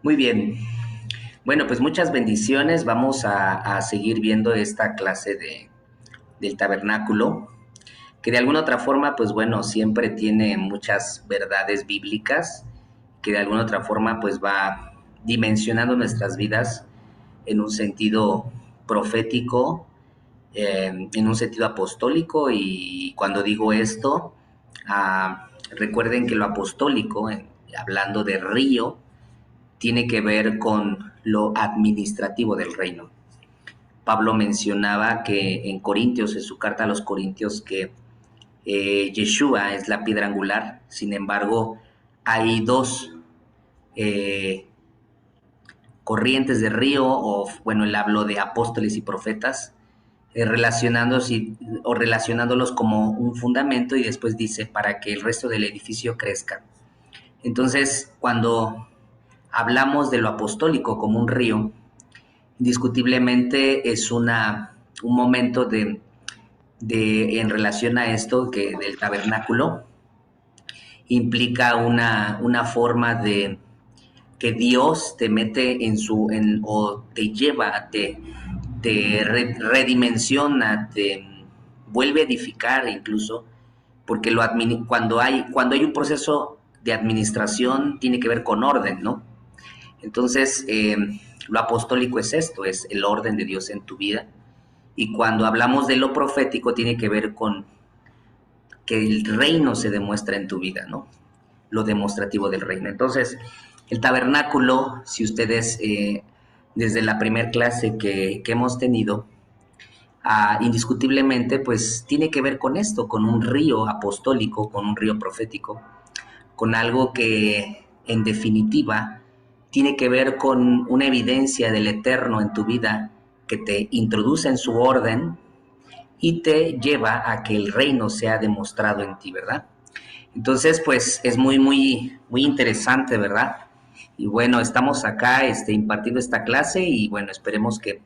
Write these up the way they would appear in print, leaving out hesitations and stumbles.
Muy bien. Bueno, pues muchas bendiciones. Vamos a seguir viendo esta clase del tabernáculo, que de alguna otra forma, pues bueno, siempre tiene muchas verdades bíblicas, que de alguna otra forma, pues va dimensionando nuestras vidas en un sentido profético, en un sentido apostólico. Y cuando digo esto, recuerden que lo apostólico, hablando de río, tiene que ver con lo administrativo del reino. Pablo mencionaba que en Corintios, en su carta a los Corintios, que Yeshua es la piedra angular. Sin embargo, hay dos eh, corrientes de río, o bueno, él habló de apóstoles y profetas, relacionándolos como un fundamento, y después dice para que el resto del edificio crezca. Entonces, cuando hablamos de lo apostólico como un río, indiscutiblemente es un momento en relación a esto que del tabernáculo implica una forma de que Dios te mete o te lleva, te redimensiona, te vuelve a edificar incluso, porque cuando hay un proceso de administración tiene que ver con orden, ¿no? Entonces, lo apostólico es esto, es el orden de Dios en tu vida. Y cuando hablamos de lo profético, tiene que ver con que el reino se demuestra en tu vida, ¿no? Lo demostrativo del reino. Entonces, el tabernáculo, si ustedes, desde la primera clase que hemos tenido, indiscutiblemente, pues tiene que ver con esto, con un río apostólico, con un río profético, con algo que, en definitiva, tiene que ver con una evidencia del eterno en tu vida que te introduce en su orden y te lleva a que el reino sea demostrado en ti, ¿verdad? Entonces, pues es muy, muy, muy interesante, ¿verdad? Y bueno, estamos acá impartiendo esta clase y bueno, esperemos que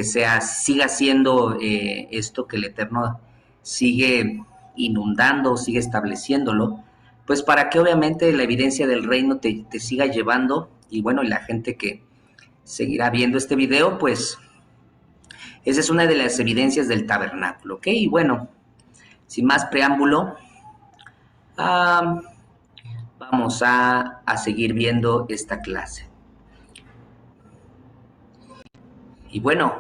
siga siendo esto que el Eterno sigue inundando, sigue estableciéndolo, pues para que obviamente la evidencia del reino te siga llevando. Y bueno, y la gente que seguirá viendo este video, pues esa es una de las evidencias del tabernáculo, ¿ok? Y bueno, sin más preámbulo, uh, vamos a seguir viendo esta clase. Y bueno,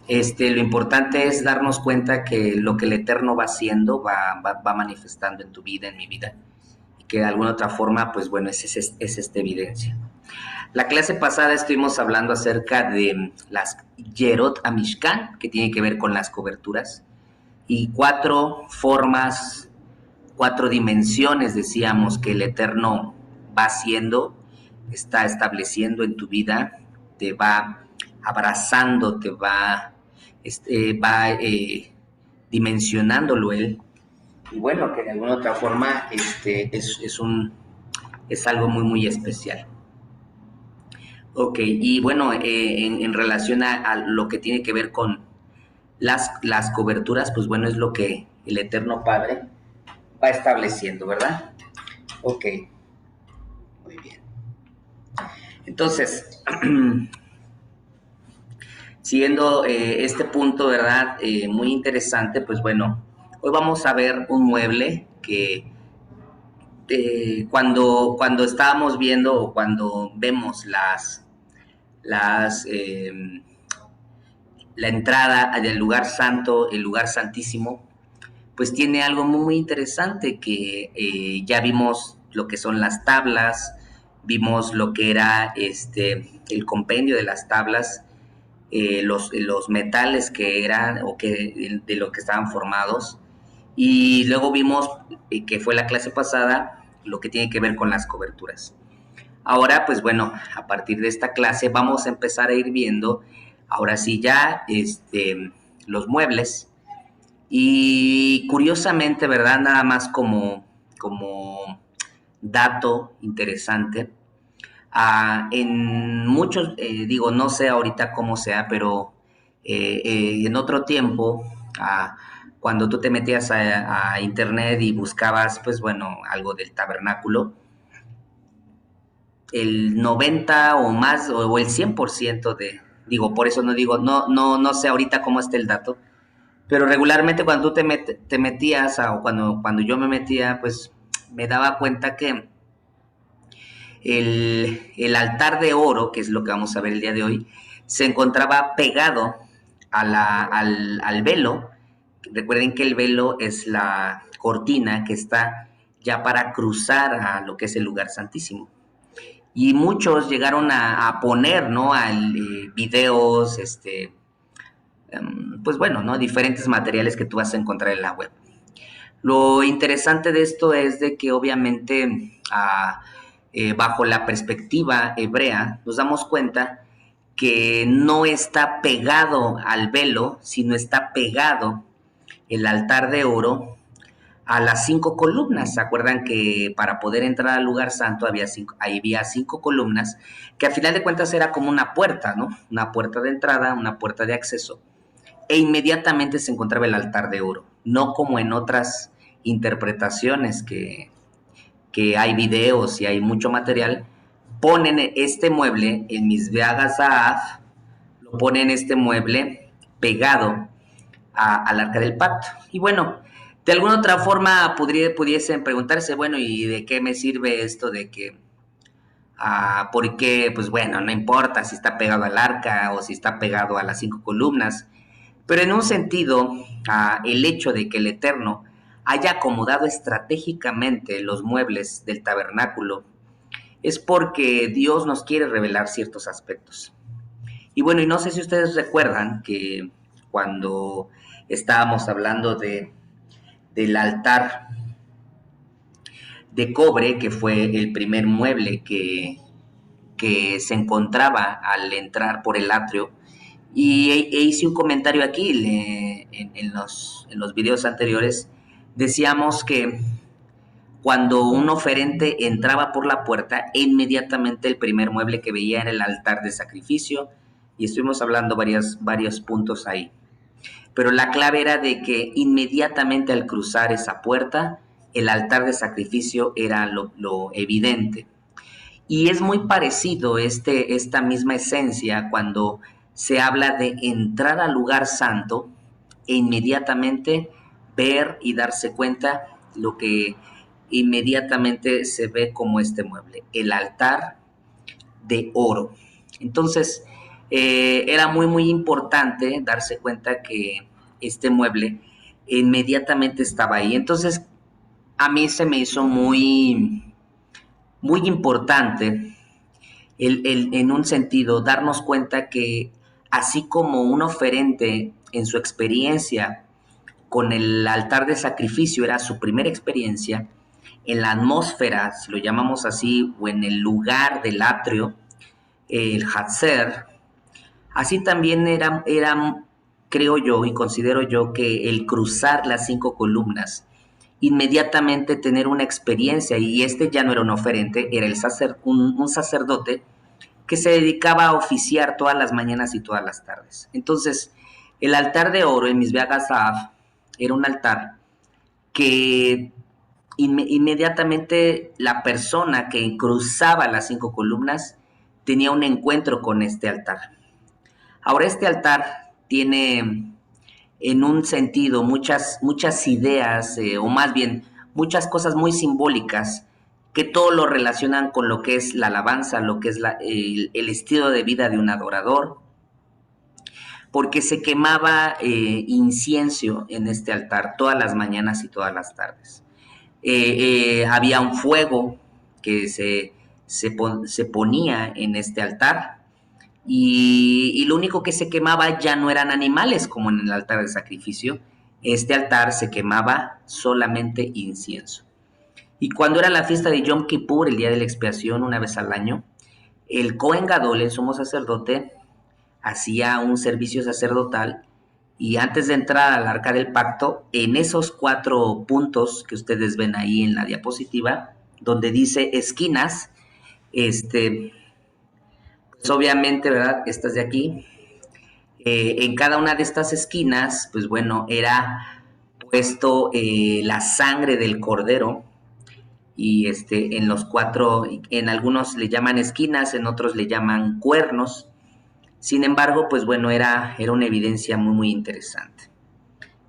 lo importante es darnos cuenta que lo que el Eterno va haciendo, va manifestando en tu vida, en mi vida, y que de alguna otra forma, pues bueno, es esta evidencia. La clase pasada estuvimos hablando acerca de las Yerot Amishkan, que tiene que ver con las coberturas, y 4 formas, 4 dimensiones, decíamos, que el Eterno va haciendo, está estableciendo en tu vida, te va abrazando, te va dimensionándolo él. Y bueno, que de alguna otra forma es algo muy, muy especial. Ok, y bueno, en relación a lo que tiene que ver con las coberturas, pues bueno, es lo que el Eterno Padre va estableciendo, ¿verdad? Ok, muy bien. Entonces, siguiendo este punto, ¿verdad? Muy interesante, pues bueno, hoy vamos a ver un mueble que cuando estábamos viendo o cuando vemos la entrada del lugar santo, el lugar santísimo, pues tiene algo muy, muy interesante que ya vimos lo que son las tablas, vimos lo que era el compendio de las tablas, los metales que eran o de lo que estaban formados, y luego vimos que fue la clase pasada lo que tiene que ver con las coberturas. Ahora, pues bueno, a partir de esta clase vamos a empezar a ir viendo, ahora sí ya, los muebles. Y curiosamente, ¿verdad? Nada más como dato interesante, en muchos, digo, no sé ahorita cómo sea, pero en otro tiempo, cuando tú te metías a internet y buscabas, pues bueno, algo del tabernáculo, el 90 o más o el 100% de, digo, por eso no digo, no sé ahorita cómo está el dato, pero regularmente cuando tú te metías o cuando yo me metía, pues me daba cuenta que el altar de oro, que es lo que vamos a ver el día de hoy, se encontraba pegado al velo. Recuerden que el velo es la cortina que está ya para cruzar a lo que es el lugar santísimo. Y muchos llegaron a poner, ¿no? Videos, pues bueno, ¿no? Diferentes materiales que tú vas a encontrar en la web. Lo interesante de esto es de que obviamente bajo la perspectiva hebrea nos damos cuenta que no está pegado al velo, sino está pegado el altar de oro a las 5 columnas. ¿Se acuerdan que para poder entrar al lugar santo había cinco columnas, que a final de cuentas era como una puerta, ¿no? Una puerta de entrada, una puerta de acceso, e inmediatamente se encontraba el altar de oro, no como en otras interpretaciones que hay videos y hay mucho material. Ponen este mueble en Mizbeach Zahav, lo ponen este mueble pegado al arca del pacto. Y bueno, de alguna otra forma pudiesen preguntarse, bueno, ¿y de qué me sirve esto de que, por qué? Pues bueno, no importa si está pegado al arca o si está pegado a las 5 columnas, pero en un sentido, el hecho de que el Eterno haya acomodado estratégicamente los muebles del tabernáculo es porque Dios nos quiere revelar ciertos aspectos. Y bueno, y no sé si ustedes recuerdan que cuando estábamos hablando del altar de cobre, que fue el primer mueble que se encontraba al entrar por el atrio, y hice un comentario aquí en los videos anteriores. Decíamos que cuando un oferente entraba por la puerta, inmediatamente el primer mueble que veía era el altar de sacrificio, y estuvimos hablando varios puntos ahí. Pero la clave era de que inmediatamente al cruzar esa puerta, el altar de sacrificio era lo evidente. Y es muy parecido esta misma esencia cuando se habla de entrar al lugar santo e inmediatamente ver y darse cuenta lo que inmediatamente se ve como este mueble, el altar de oro. Entonces, era muy importante darse cuenta que este mueble inmediatamente estaba ahí. Entonces, a mí se me hizo muy importante en un sentido darnos cuenta que así como un oferente en su experiencia con el altar de sacrificio era su primera experiencia, en la atmósfera, si lo llamamos así, o en el lugar del atrio, el Hatzer, así también era, creo yo y considero yo que el cruzar las 5 columnas, inmediatamente tener una experiencia, y este ya no era un oferente, era un sacerdote que se dedicaba a oficiar todas las mañanas y todas las tardes. Entonces, el altar de oro en Mizbeach Zahav era un altar que inmediatamente la persona que cruzaba las 5 columnas tenía un encuentro con este altar. Ahora, este altar tiene en un sentido muchas ideas, o más bien muchas cosas muy simbólicas, que todo lo relacionan con lo que es la alabanza, lo que es el estilo de vida de un adorador, porque se quemaba incienso en este altar todas las mañanas y todas las tardes. Había un fuego que se ponía en este altar, y lo único que se quemaba ya no eran animales como en el altar de sacrificio. Este altar se quemaba solamente incienso. Y cuando era la fiesta de Yom Kippur, el día de la expiación, una vez al año, el Cohen Gadol, el sumo sacerdote, hacía un servicio sacerdotal, y antes de entrar al arca del pacto, en esos 4 puntos que ustedes ven ahí en la diapositiva, donde dice esquinas, pues obviamente, ¿verdad? Estas de aquí, en cada una de estas esquinas, pues bueno, era puesto la sangre del cordero, y en los cuatro, en algunos le llaman esquinas, en otros le llaman cuernos. Sin embargo, pues bueno, era una evidencia muy, muy interesante.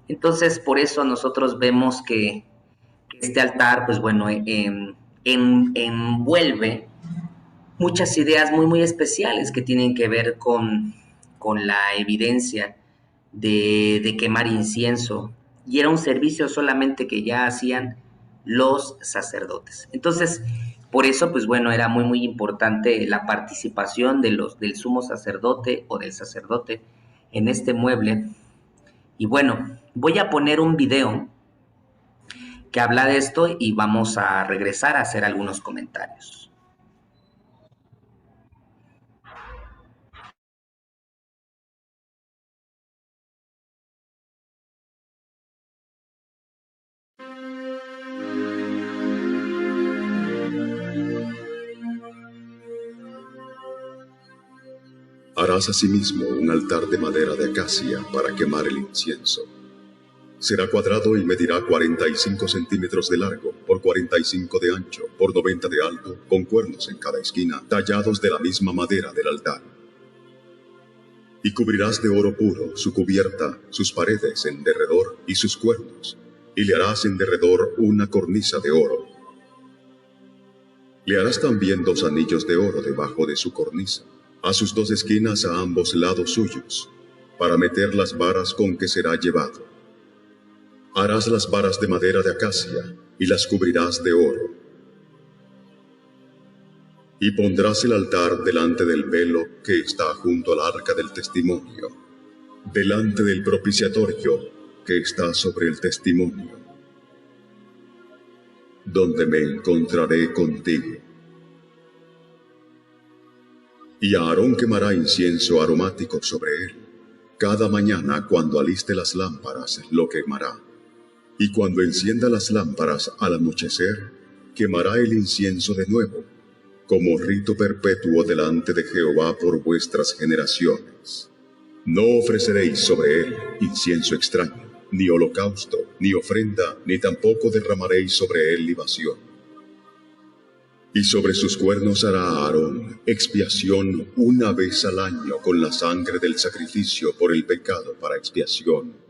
Entonces, por eso nosotros vemos que este altar, pues bueno, envuelve muchas ideas muy, muy especiales que tienen que ver con la evidencia de quemar incienso. Y era un servicio solamente que ya hacían los sacerdotes. Entonces, por eso, pues bueno, era muy, muy importante la participación del sumo sacerdote o del sacerdote en este mueble. Y bueno, voy a poner un video que habla de esto y vamos a regresar a hacer algunos comentarios. Harás asimismo un altar de madera de acacia para quemar el incienso. Será cuadrado y medirá 45 centímetros de largo, por 45 de ancho, por 90 de alto, con cuernos en cada esquina, tallados de la misma madera del altar. Y cubrirás de oro puro su cubierta, sus paredes en derredor y sus cuernos, y le harás en derredor una cornisa de oro. Le harás también 2 anillos de oro debajo de su cornisa, a sus 2 esquinas a ambos lados suyos, para meter las varas con que será llevado. Harás las varas de madera de acacia y las cubrirás de oro. Y pondrás el altar delante del velo que está junto al arca del testimonio, delante del propiciatorio que está sobre el testimonio, donde me encontraré contigo. Y Aarón quemará incienso aromático sobre él. Cada mañana cuando aliste las lámparas lo quemará. Y cuando encienda las lámparas al anochecer, quemará el incienso de nuevo, como rito perpetuo delante de Jehová por vuestras generaciones. No ofreceréis sobre él incienso extraño, ni holocausto, ni ofrenda, ni tampoco derramaréis sobre él libación. Y sobre sus cuernos hará Aarón expiación una vez al año con la sangre del sacrificio por el pecado para expiación.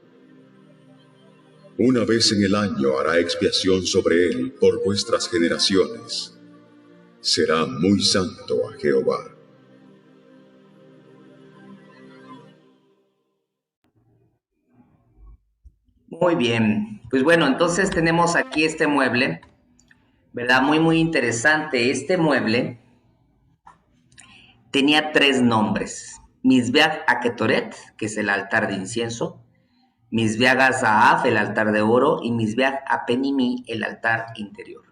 Una vez en el año hará expiación sobre él por vuestras generaciones. Será muy santo a Jehová. Muy bien, pues bueno, entonces tenemos aquí este mueble, ¿verdad? Muy, muy interesante. Este mueble tenía 3 nombres. Mizbeach Aketoret, que es el altar de incienso, Mizbeach Azaaf, el altar de oro, y Mizbeach Apenimi, el altar interior.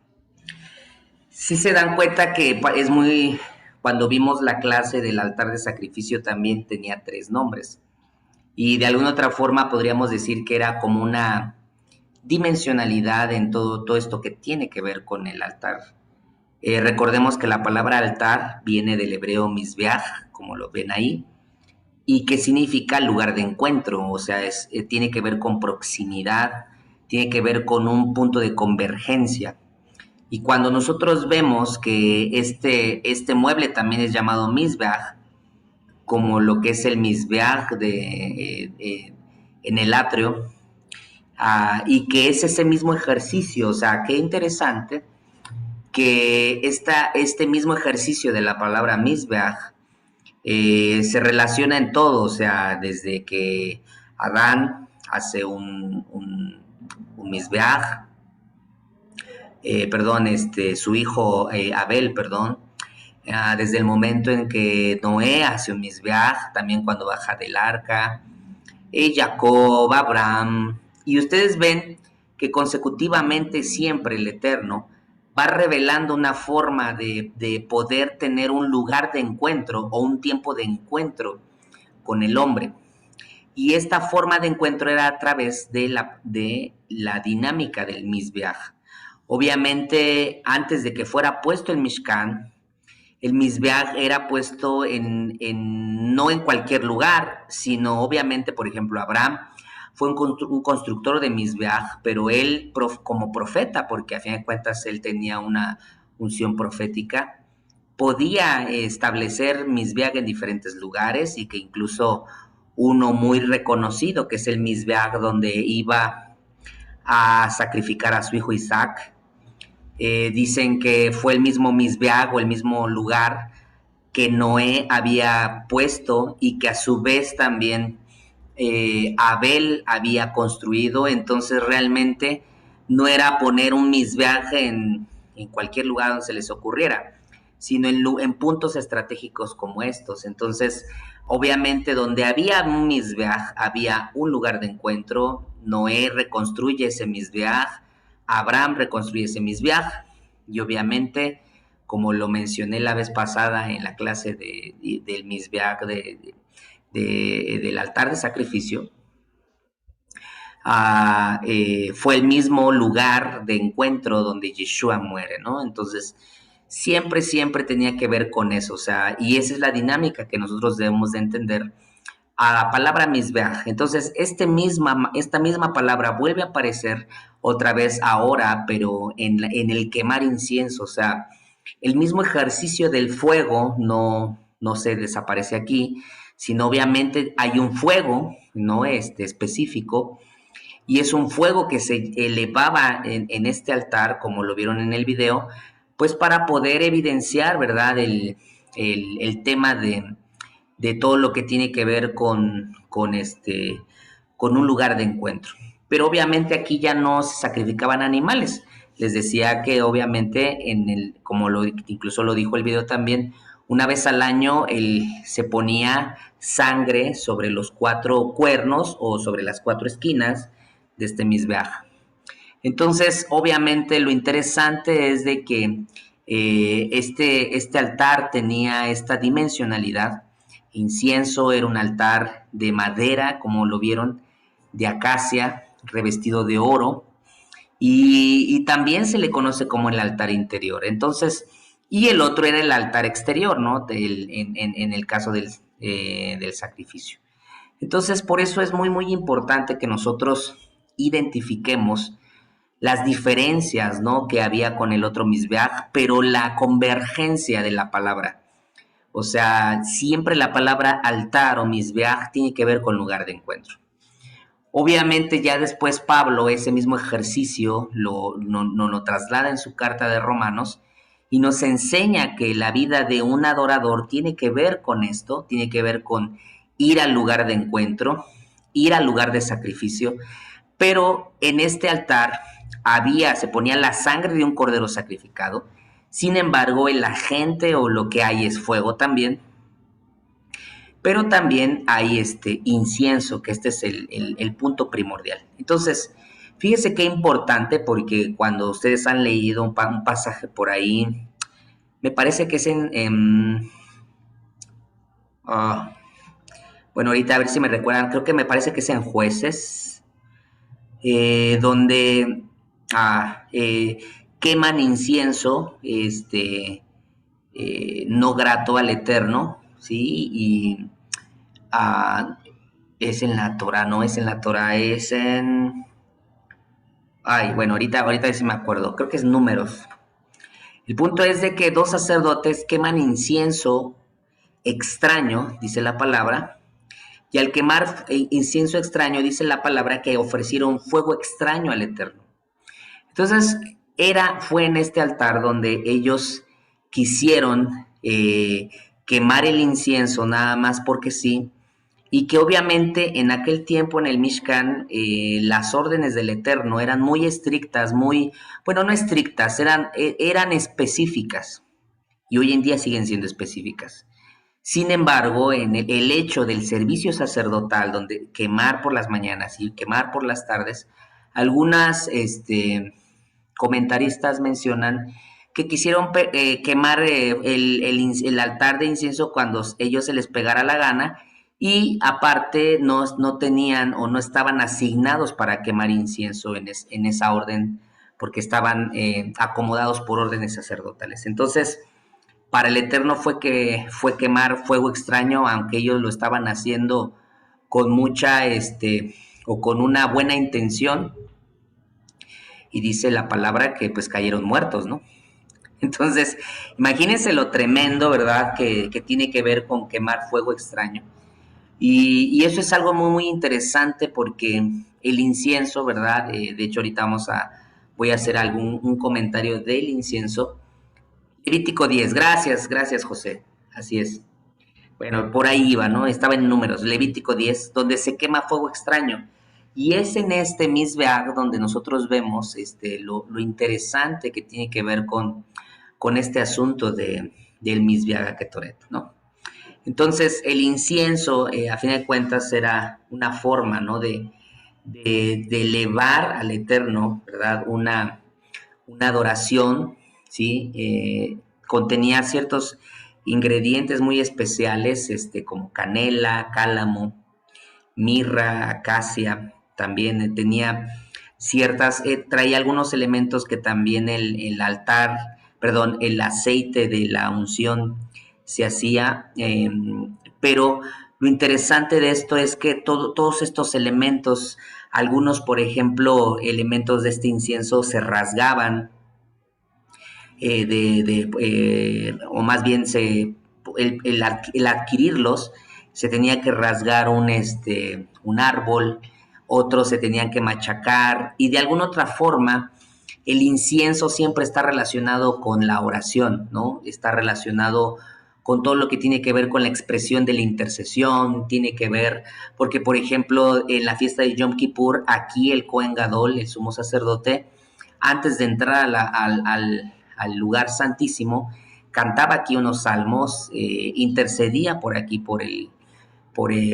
Si se dan cuenta que es muy... Cuando vimos la clase del altar de sacrificio también tenía 3 nombres. Y de alguna otra forma podríamos decir que era como una dimensionalidad en todo esto que tiene que ver con el altar. Recordemos que la palabra altar viene del hebreo mizbeach, como lo ven ahí, y que significa lugar de encuentro, o sea, tiene que ver con proximidad, tiene que ver con un punto de convergencia. Y cuando nosotros vemos que este mueble también es llamado mizbeach, como lo que es el mizbeach en el atrio, y que es ese mismo ejercicio, o sea, qué interesante que este mismo ejercicio de la palabra mizbeach se relaciona en todo, o sea, desde que Adán hace un mizbeach, su hijo Abel, desde el momento en que Noé hace un mizbeach, también cuando baja del arca, Jacob, Abraham, y ustedes ven que consecutivamente siempre el Eterno va revelando una forma de poder tener un lugar de encuentro o un tiempo de encuentro con el hombre. Y esta forma de encuentro era a través de la dinámica del Mizbeach. Obviamente, antes de que fuera puesto el Mishkan, el Mizbeach era puesto no en cualquier lugar, sino obviamente, por ejemplo, Abraham fue un constructor de Mizbeach, pero él como profeta, porque a fin de cuentas él tenía una unción profética, podía establecer Mizbeach en diferentes lugares y que incluso uno muy reconocido, que es el Mizbeach donde iba a sacrificar a su hijo Isaac. Dicen que fue el mismo Mizbeach o el mismo lugar que Noé había puesto y que a su vez también Abel había construido. Entonces realmente no era poner un Mizbeach en cualquier lugar donde se les ocurriera, sino en puntos estratégicos como estos. Entonces, obviamente, donde había un Mizbeach, había un lugar de encuentro. Noé reconstruye ese Mizbeach, Abraham reconstruye ese Mizbeach, y obviamente, como lo mencioné la vez pasada en la clase del Mizbeach, del altar de sacrificio, fue el mismo lugar de encuentro donde Yeshua muere, ¿no? Entonces, siempre, siempre tenía que ver con eso, o sea, y esa es la dinámica que nosotros debemos de entender a la palabra Mizbeach. Entonces, esta misma palabra vuelve a aparecer otra vez ahora, pero en el quemar incienso, o sea, el mismo ejercicio del fuego no se desaparece aquí, sino obviamente hay un fuego, ¿no? Específico, y es un fuego que se elevaba en este altar, como lo vieron en el video, pues para poder evidenciar, ¿verdad? El tema de todo lo que tiene que ver con un lugar de encuentro. Pero obviamente aquí ya no se sacrificaban animales. Les decía que obviamente incluso lo dijo el video también, una vez al año se ponía sangre sobre los 4 cuernos o sobre las 4 esquinas de este Mizbeach. Entonces, obviamente lo interesante es de que este altar tenía esta dimensionalidad. Incienso era un altar de madera, como lo vieron, de acacia, revestido de oro, y también se le conoce como el altar interior. Entonces, y el otro era el altar exterior, ¿no? En el caso del sacrificio. Entonces, por eso es muy, muy importante que nosotros identifiquemos las diferencias, ¿no? Que había con el otro Mizbeach, pero la convergencia de la palabra. O sea, siempre la palabra altar o Mizbeach tiene que ver con lugar de encuentro. Obviamente ya después Pablo ese mismo ejercicio lo traslada en su carta de Romanos y nos enseña que la vida de un adorador tiene que ver con esto, tiene que ver con ir al lugar de encuentro, ir al lugar de sacrificio, pero en este altar se ponía la sangre de un cordero sacrificado. Sin embargo, el agente o lo que hay es fuego también, pero también hay incienso, que este es el punto primordial. Entonces, fíjese qué importante, porque cuando ustedes han leído un pasaje por ahí, me parece que es bueno, ahorita a ver si me recuerdan, creo que me parece que es en Jueces, donde queman incienso no grato al Eterno, ¿sí? Y es en la Torah, no es en la Torah, es en... Ay, bueno, ahorita sí me acuerdo, creo que es Números. El punto es de que 2 sacerdotes queman incienso extraño, dice la palabra, y al quemar incienso extraño, dice la palabra que ofrecieron fuego extraño al Eterno. Entonces, fue en este altar donde ellos quisieron quemar el incienso nada más porque sí, y que obviamente en aquel tiempo en el Mishkan las órdenes del Eterno eran muy estrictas, bueno, no estrictas, eran específicas, y hoy en día siguen siendo específicas. Sin embargo, en el hecho del servicio sacerdotal, donde quemar por las mañanas y quemar por las tardes, algunas comentaristas mencionan que quisieron quemar el altar de incienso cuando ellos se les pegara la gana, y aparte no tenían o no estaban asignados para quemar incienso en esa orden, porque estaban acomodados por órdenes sacerdotales. Entonces, para el Eterno fue quemar fuego extraño, aunque ellos lo estaban haciendo con mucha o con una buena intención, y dice la palabra que pues cayeron muertos, ¿no? Entonces, imagínense lo tremendo, ¿verdad?, que tiene que ver con quemar fuego extraño. Y eso es algo muy, muy interesante porque el incienso, ¿verdad? De hecho, ahorita voy a hacer un comentario del incienso. Levítico 10, gracias José, así es. Bueno, por ahí iba, ¿no? Estaba en números, Levítico 10, donde se quema fuego extraño. Y es en este Mizbeach donde nosotros vemos lo interesante que tiene que ver con este asunto del Mizbeach Ketoret, ¿no? Entonces, el incienso, a fin de cuentas, era una forma, ¿no?, de elevar al Eterno, ¿verdad?, una adoración, ¿sí? Contenía ciertos ingredientes muy especiales, como canela, cálamo, mirra, acacia, también tenía traía algunos elementos que también el altar, perdón, el aceite de la unción se hacía, pero lo interesante de esto es que todos estos elementos, algunos, por ejemplo, elementos de este incienso se rasgaban, o más bien el adquirirlos, se tenía que rasgar un árbol, otros se tenían que machacar, y de alguna otra forma el incienso siempre está relacionado con la oración, ¿no? Está relacionado con todo lo que tiene que ver con la expresión de la intercesión, tiene que ver, porque por ejemplo en la fiesta de Yom Kippur, aquí el Kohen Gadol, el sumo sacerdote, antes de entrar al lugar santísimo, cantaba aquí unos salmos, intercedía por aquí, por el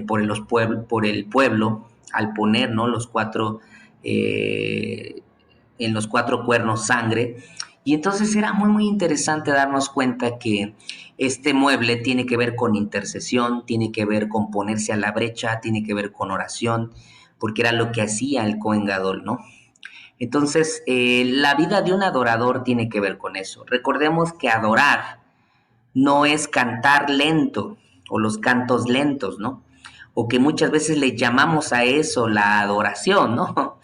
pueblo, al poner, ¿no?, en los cuatro cuernos sangre. Y entonces era muy, muy interesante darnos cuenta que este mueble tiene que ver con intercesión, tiene que ver con ponerse a la brecha, tiene que ver con oración, porque era lo que hacía el Kohen Gadol, ¿no? Entonces, la vida de un adorador tiene que ver con eso. Recordemos que adorar no es cantar lento o los cantos lentos, ¿no? O que muchas veces le llamamos a eso la adoración, ¿no?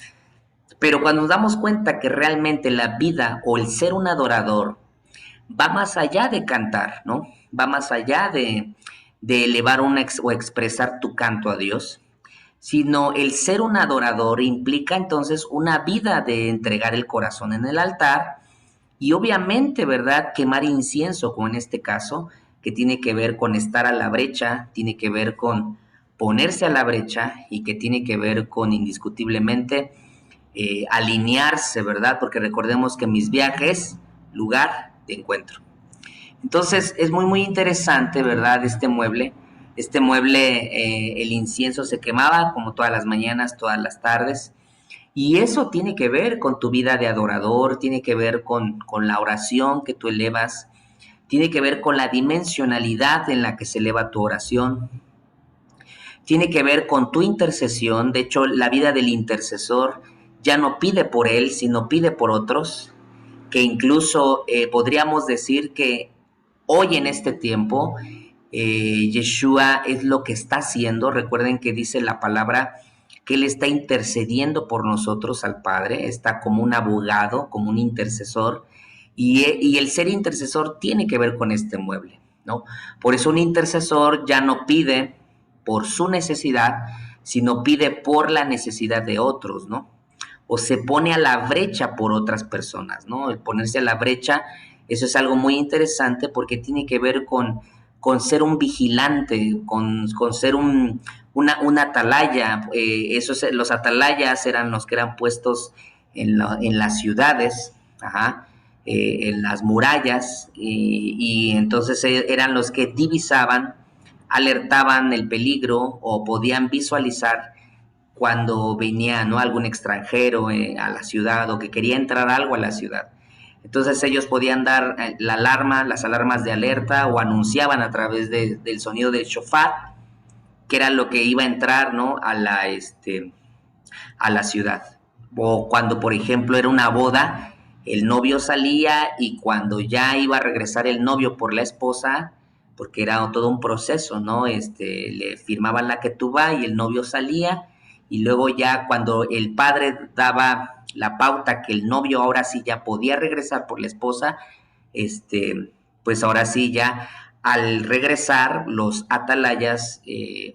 Pero cuando nos damos cuenta que realmente la vida o el ser un adorador va más allá de cantar, ¿no? Va más allá de elevar o expresar tu canto a Dios, sino el ser un adorador implica entonces una vida de entregar el corazón en el altar y obviamente, ¿verdad?, quemar incienso, como en este caso, que tiene que ver con estar a la brecha, tiene que ver con ponerse a la brecha y que tiene que ver con indiscutiblemente alinearse, ¿verdad? Porque recordemos que mis viajes, lugar de encuentro. Entonces es muy, muy interesante, ¿verdad? Este mueble, el incienso se quemaba como todas las mañanas, todas las tardes. Y eso tiene que ver con tu vida de adorador, tiene que ver con la oración que tú elevas, tiene que ver con la dimensionalidad en la que se eleva tu oración, tiene que ver con tu intercesión. De hecho, la vida del intercesor ya no pide por él, sino pide por otros, que incluso podríamos decir que hoy en este tiempo Yeshua es lo que está haciendo. Recuerden que dice la palabra que Él está intercediendo por nosotros al Padre, está como un abogado, como un intercesor, y el ser intercesor tiene que ver con este mueble, ¿no? Por eso un intercesor ya no pide por su necesidad, sino pide por la necesidad de otros, ¿no? O se pone a la brecha por otras personas, ¿no? El ponerse a la brecha, eso es algo muy interesante porque tiene que ver con ser un vigilante, con ser una atalaya. Los atalayas eran los que eran puestos en las ciudades, ajá, en las murallas, y entonces eran los que divisaban, alertaban el peligro o podían visualizar cuando venía, ¿no?, algún extranjero a la ciudad o que quería entrar algo a la ciudad. Entonces ellos podían dar la alarma, las alarmas de alerta, o anunciaban a través del sonido del shofar, que era lo que iba a entrar, ¿no?, a la ciudad. O cuando, por ejemplo, era una boda, el novio salía y cuando ya iba a regresar el novio por la esposa, porque era todo un proceso, ¿no? Le firmaban la ketubá y el novio salía y luego ya cuando el padre daba la pauta que el novio ahora sí ya podía regresar por la esposa, pues ahora sí ya al regresar los atalayas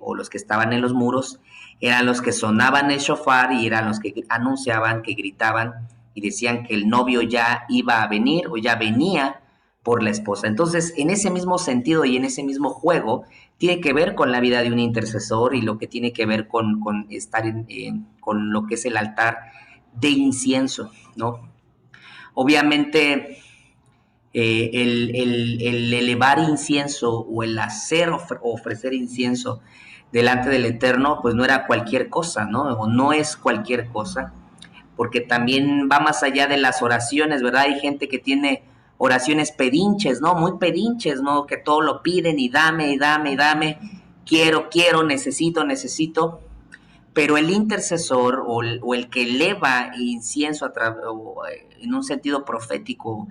o los que estaban en los muros eran los que sonaban el shofar y eran los que anunciaban, que gritaban y decían que el novio ya iba a venir o ya venía por la esposa. Entonces, en ese mismo sentido y en ese mismo juego, tiene que ver con la vida de un intercesor y lo que tiene que ver con estar con lo que es el altar de incienso, ¿no? Obviamente, el elevar incienso o el hacer ofrecer incienso delante del Eterno, pues no era cualquier cosa, ¿no? O no es cualquier cosa, porque también va más allá de las oraciones, ¿verdad? Hay gente que tiene oraciones pedinches, ¿no? Muy pedinches, ¿no? Que todo lo piden y dame, y dame, y dame, quiero, necesito, pero el intercesor o el que eleva incienso en un sentido profético,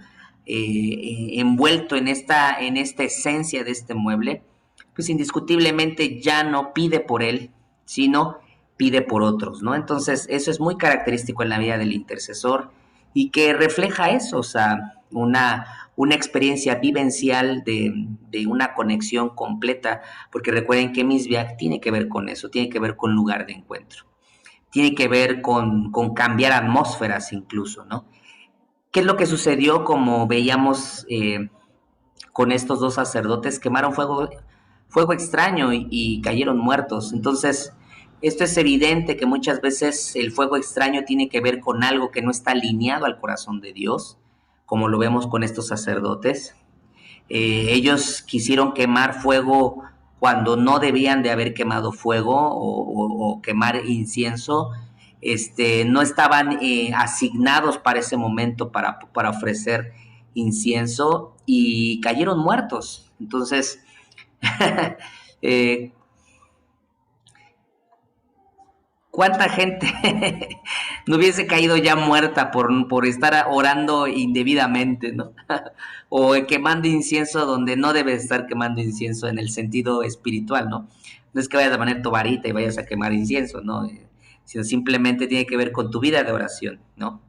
envuelto en esta esencia de este mueble, pues indiscutiblemente ya no pide por él, sino pide por otros, ¿no? Entonces, eso es muy característico en la vida del intercesor y que refleja eso, o sea, una experiencia vivencial de una conexión completa, porque recuerden que Misbeach tiene que ver con eso, tiene que ver con lugar de encuentro, tiene que ver con cambiar atmósferas incluso, ¿no? ¿Qué es lo que sucedió como veíamos con estos dos sacerdotes? Quemaron fuego extraño y cayeron muertos. Entonces, esto es evidente que muchas veces el fuego extraño tiene que ver con algo que no está alineado al corazón de Dios, como lo vemos con estos sacerdotes. Ellos quisieron quemar fuego cuando no debían de haber quemado fuego o quemar incienso. No estaban asignados para ese momento para ofrecer incienso y cayeron muertos. Entonces, eh, ¿cuánta gente no hubiese caído ya muerta por estar orando indebidamente, ¿no? O quemando incienso donde no debes estar quemando incienso en el sentido espiritual, ¿no? No es que vayas a poner tu varita y vayas a quemar incienso, ¿no? Sino simplemente tiene que ver con tu vida de oración, ¿no?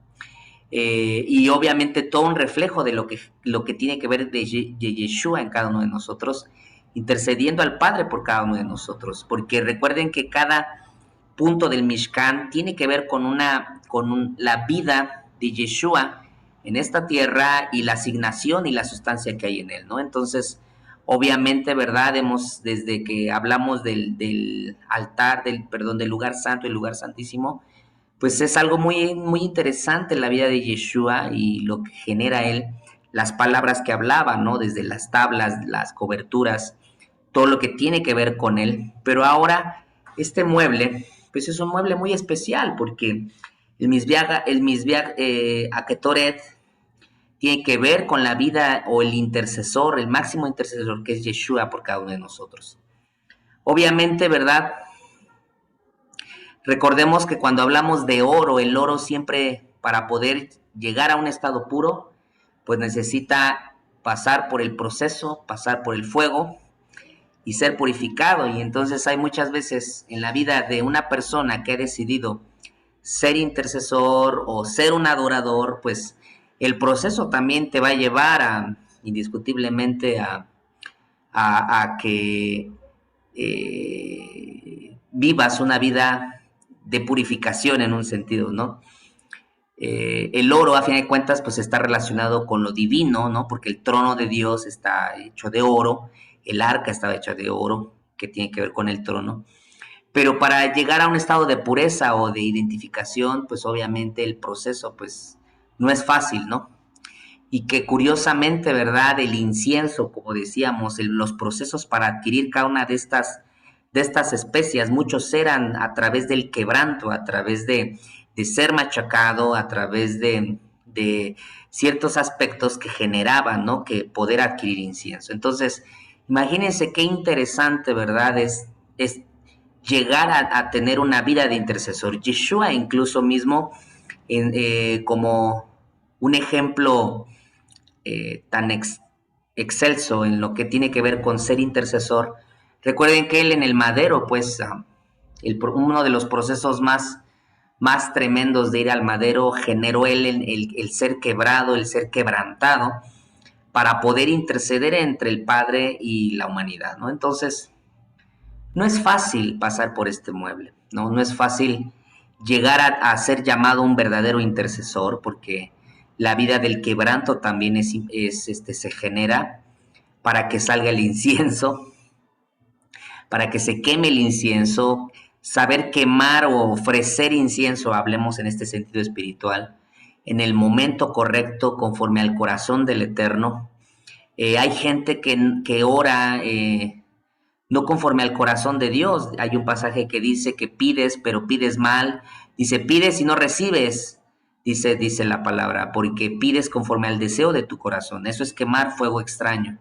Y obviamente todo un reflejo de lo que tiene que ver de Yeshua en cada uno de nosotros, intercediendo al Padre por cada uno de nosotros, porque recuerden que cada punto del Mishkan tiene que ver con la vida de Yeshua en esta tierra y la asignación y la sustancia que hay en él, ¿no? Entonces, obviamente, ¿verdad? Desde que hablamos del altar, del lugar santo y el lugar santísimo, pues es algo muy, muy interesante en la vida de Yeshua y lo que genera él, las palabras que hablaba, ¿no? Desde las tablas, las coberturas, todo lo que tiene que ver con él. Pero ahora, este mueble, pues es un mueble muy especial porque el Misbeach Aketoret tiene que ver con la vida o el intercesor, el máximo intercesor que es Yeshua por cada uno de nosotros. Obviamente, ¿verdad? Recordemos que cuando hablamos de oro, el oro siempre para poder llegar a un estado puro, pues necesita pasar por el proceso, pasar por el fuego y ser purificado. Y entonces hay muchas veces en la vida de una persona que ha decidido ser intercesor o ser un adorador, pues el proceso también te va a llevar indiscutiblemente a que vivas una vida de purificación en un sentido, ¿no? El oro, a fin de cuentas, pues está relacionado con lo divino, ¿no? Porque el trono de Dios está hecho de oro, el arca estaba hecha de oro, que tiene que ver con el trono. Pero para llegar a un estado de pureza o de identificación, pues obviamente el proceso, pues no es fácil, ¿no? Y que curiosamente, ¿verdad? El incienso, como decíamos, los procesos para adquirir cada una de estas especias, muchos eran a través del quebranto, a través de ser machacado, a través de ciertos aspectos que generaban, ¿no? Que poder adquirir incienso. Entonces, imagínense qué interesante, ¿verdad? Es llegar a tener una vida de intercesor. Yeshua incluso mismo, como un ejemplo tan excelso en lo que tiene que ver con ser intercesor. Recuerden que él en el madero, pues uno de los procesos más tremendos de ir al madero generó él el ser quebrado, el ser quebrantado, para poder interceder entre el Padre y la humanidad, ¿no? Entonces, no es fácil pasar por este mueble, ¿no? No es fácil llegar a ser llamado un verdadero intercesor, porque la vida del quebranto también se genera para que salga el incienso, para que se queme el incienso, saber quemar o ofrecer incienso, hablemos en este sentido espiritual, en el momento correcto, conforme al corazón del Eterno. Hay gente que ora no conforme al corazón de Dios. Hay un pasaje que dice que pides, pero pides mal. Dice, pides y no recibes, dice la palabra, porque pides conforme al deseo de tu corazón. Eso es quemar fuego extraño.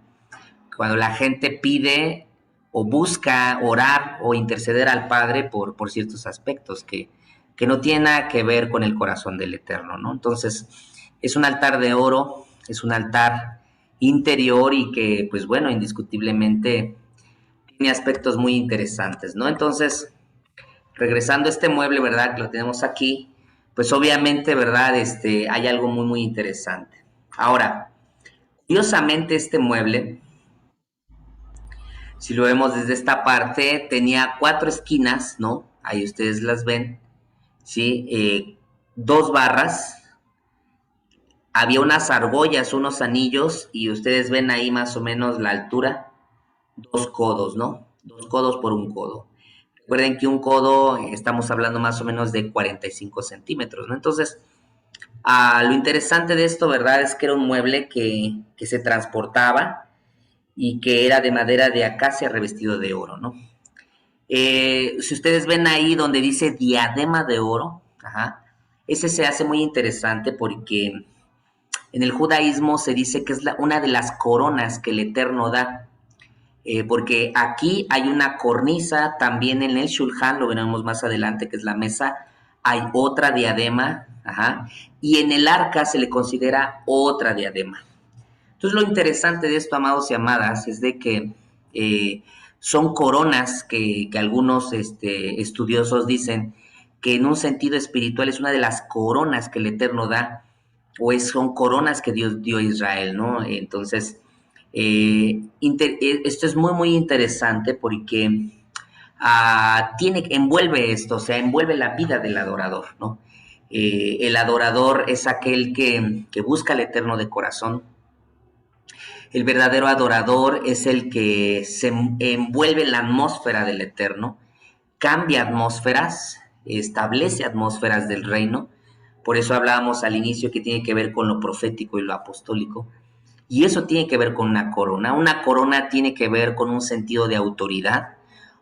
Cuando la gente pide o busca orar o interceder al Padre por ciertos aspectos que no tienen nada que ver con el corazón del Eterno, ¿no? Entonces, es un altar de oro, es un altar interior y que, pues bueno, indiscutiblemente tiene aspectos muy interesantes, ¿no? Entonces, regresando a este mueble, ¿verdad? Que lo tenemos aquí, pues obviamente, ¿verdad? Hay algo muy interesante. Ahora, curiosamente este mueble, si lo vemos desde esta parte, tenía 4 esquinas, ¿no? Ahí ustedes las ven, ¿sí? 2 barras, había unas argollas, unos anillos, y ustedes ven ahí más o menos la altura, 2 codos, ¿no? 2 codos por un codo. Recuerden que un codo, estamos hablando más o menos de 45 centímetros, ¿no? Entonces, lo interesante de esto, ¿verdad? Es que era un mueble que se transportaba y que era de madera de acacia revestido de oro, ¿no? Si ustedes ven ahí donde dice diadema de oro, ajá, ese se hace muy interesante porque en el judaísmo se dice que es una de las coronas que el Eterno da, porque aquí hay una cornisa, también en el Shulchan, lo veremos más adelante, que es la mesa, hay otra diadema, ajá, y en el arca se le considera otra diadema. Entonces lo interesante de esto, amados y amadas, es de que son coronas que algunos estudiosos dicen que en un sentido espiritual es una de las coronas que el Eterno da, o son coronas que Dios dio a Israel, ¿no? Entonces, esto es muy interesante porque envuelve esto, o sea, envuelve la vida del adorador, ¿no? El adorador es aquel que busca al Eterno de corazón. El verdadero adorador es el que se envuelve en la atmósfera del Eterno, cambia atmósferas, establece atmósferas del reino. Por eso hablábamos al inicio que tiene que ver con lo profético y lo apostólico. Y eso tiene que ver con una corona. Una corona tiene que ver con un sentido de autoridad.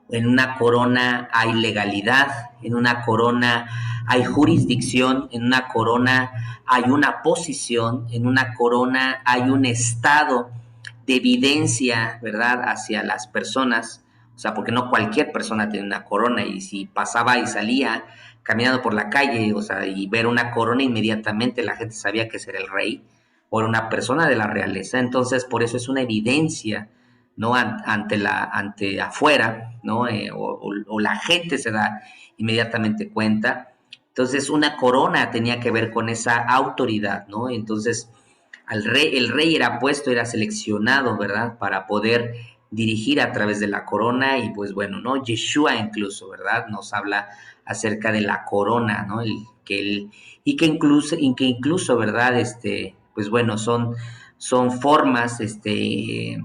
En una corona hay legalidad, en una corona hay jurisdicción, en una corona hay una posición, en una corona hay un estado de evidencia, ¿verdad?, hacia las personas. O sea, porque no cualquier persona tiene una corona, y si pasaba y salía caminando por la calle, o sea, y ver una corona, inmediatamente la gente sabía que ese era el rey o era una persona de la realeza. Entonces, por eso es una evidencia, ¿no? Ante afuera, ¿no? O la gente se da inmediatamente cuenta. Entonces, una corona tenía que ver con esa autoridad, ¿no? Entonces, el rey era puesto, era seleccionado, ¿verdad? Para poder dirigir a través de la corona. Y pues bueno, ¿no? Yeshua incluso, ¿verdad? Nos habla acerca de la corona, ¿no? Y que incluso, ¿verdad? Pues bueno, son formas, que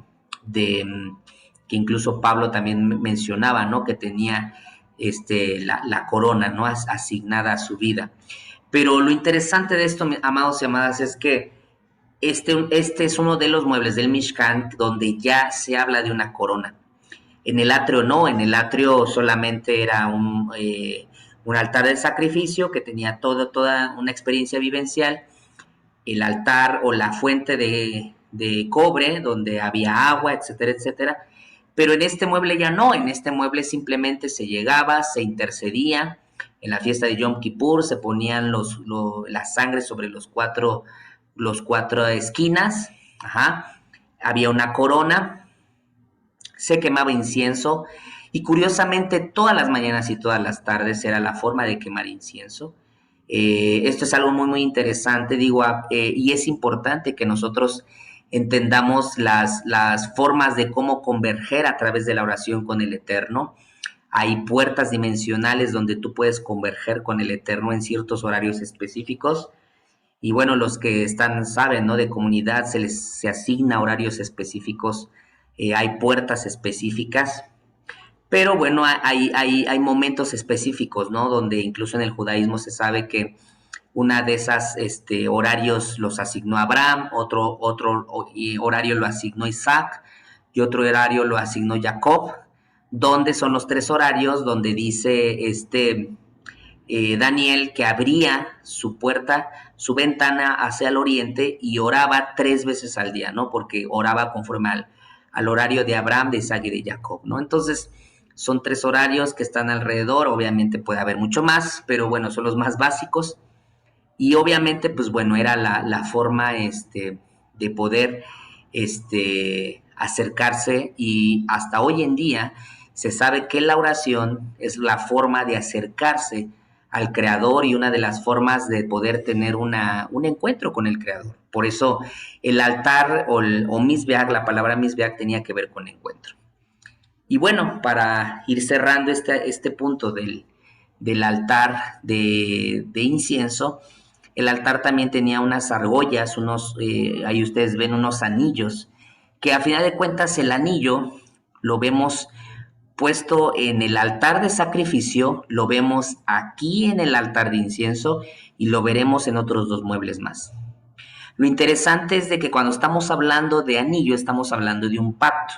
incluso Pablo también mencionaba, ¿no? Que tenía, la corona, ¿no? Asignada a su vida. Pero lo interesante de esto, amados y amadas, es que este es uno de los muebles del Mishkan donde ya se habla de una corona. En el atrio no, en el atrio solamente era un altar de sacrificio que tenía toda una experiencia vivencial, el altar o la fuente de cobre donde había agua, etcétera, etcétera. Pero en este mueble ya no, en este mueble simplemente se llegaba, se intercedía. En la fiesta de Yom Kippur se ponían la sangre sobre los cuatro esquinas, ajá. Había una corona, se quemaba incienso Y curiosamente, todas las mañanas y todas las tardes era la forma de quemar incienso. Esto es algo muy, muy interesante, digo, y es importante que nosotros entendamos las formas de cómo converger a través de la oración con el Eterno. Hay puertas dimensionales donde tú puedes converger con el Eterno en ciertos horarios específicos. Y bueno, los que están, saben, ¿no? De comunidad se asigna horarios específicos, hay puertas específicas. Pero bueno, hay momentos específicos, ¿no? Donde incluso en el judaísmo se sabe que una de esas horarios los asignó Abraham, otro horario lo asignó Isaac y otro horario lo asignó Jacob, donde son los tres horarios donde dice Daniel que abría su puerta, su ventana hacia el oriente y oraba 3 veces al día, ¿no? Porque oraba conforme al horario de Abraham, de Isaac y de Jacob, ¿no? Entonces, son 3 horarios que están alrededor, obviamente puede haber mucho más, pero bueno, son los más básicos. Y obviamente, pues bueno, era la forma de poder acercarse, y hasta hoy en día se sabe que la oración es la forma de acercarse al Creador y una de las formas de poder tener un encuentro con el Creador. Por eso el altar o Mizbeach, la palabra Mizbeach tenía que ver con encuentro. Y bueno, para ir cerrando este punto del altar de incienso, el altar también tenía unas argollas, ahí ustedes ven unos anillos, que a final de cuentas el anillo lo vemos puesto en el altar de sacrificio, lo vemos aquí en el altar de incienso y lo veremos en otros 2 muebles más. Lo interesante es de que cuando estamos hablando de anillo, estamos hablando de un pacto,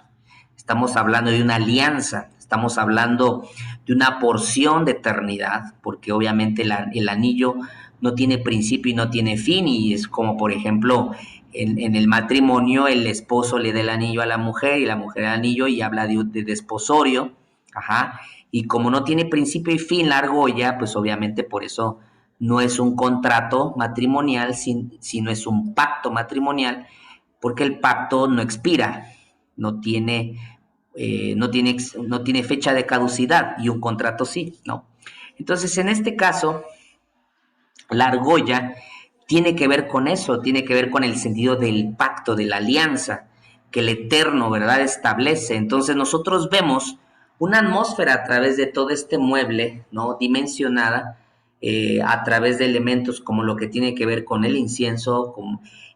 estamos hablando de una alianza, estamos hablando de una porción de eternidad, porque obviamente el anillo no tiene principio y no tiene fin, y es como, por ejemplo, en el matrimonio el esposo le da el anillo a la mujer y la mujer el anillo, y habla de desposorio, ajá, y como no tiene principio y fin la argolla, pues obviamente por eso no es un contrato matrimonial, sino es un pacto matrimonial, porque el pacto no expira, no tiene, no tiene fecha de caducidad, y un contrato sí, ¿no? Entonces, en este caso, la argolla tiene que ver con eso, tiene que ver con el sentido del pacto, de la alianza que el Eterno, ¿verdad?, establece. Entonces nosotros vemos una atmósfera a través de todo este mueble, ¿no?, dimensionada, a través de elementos como lo que tiene que ver con el incienso,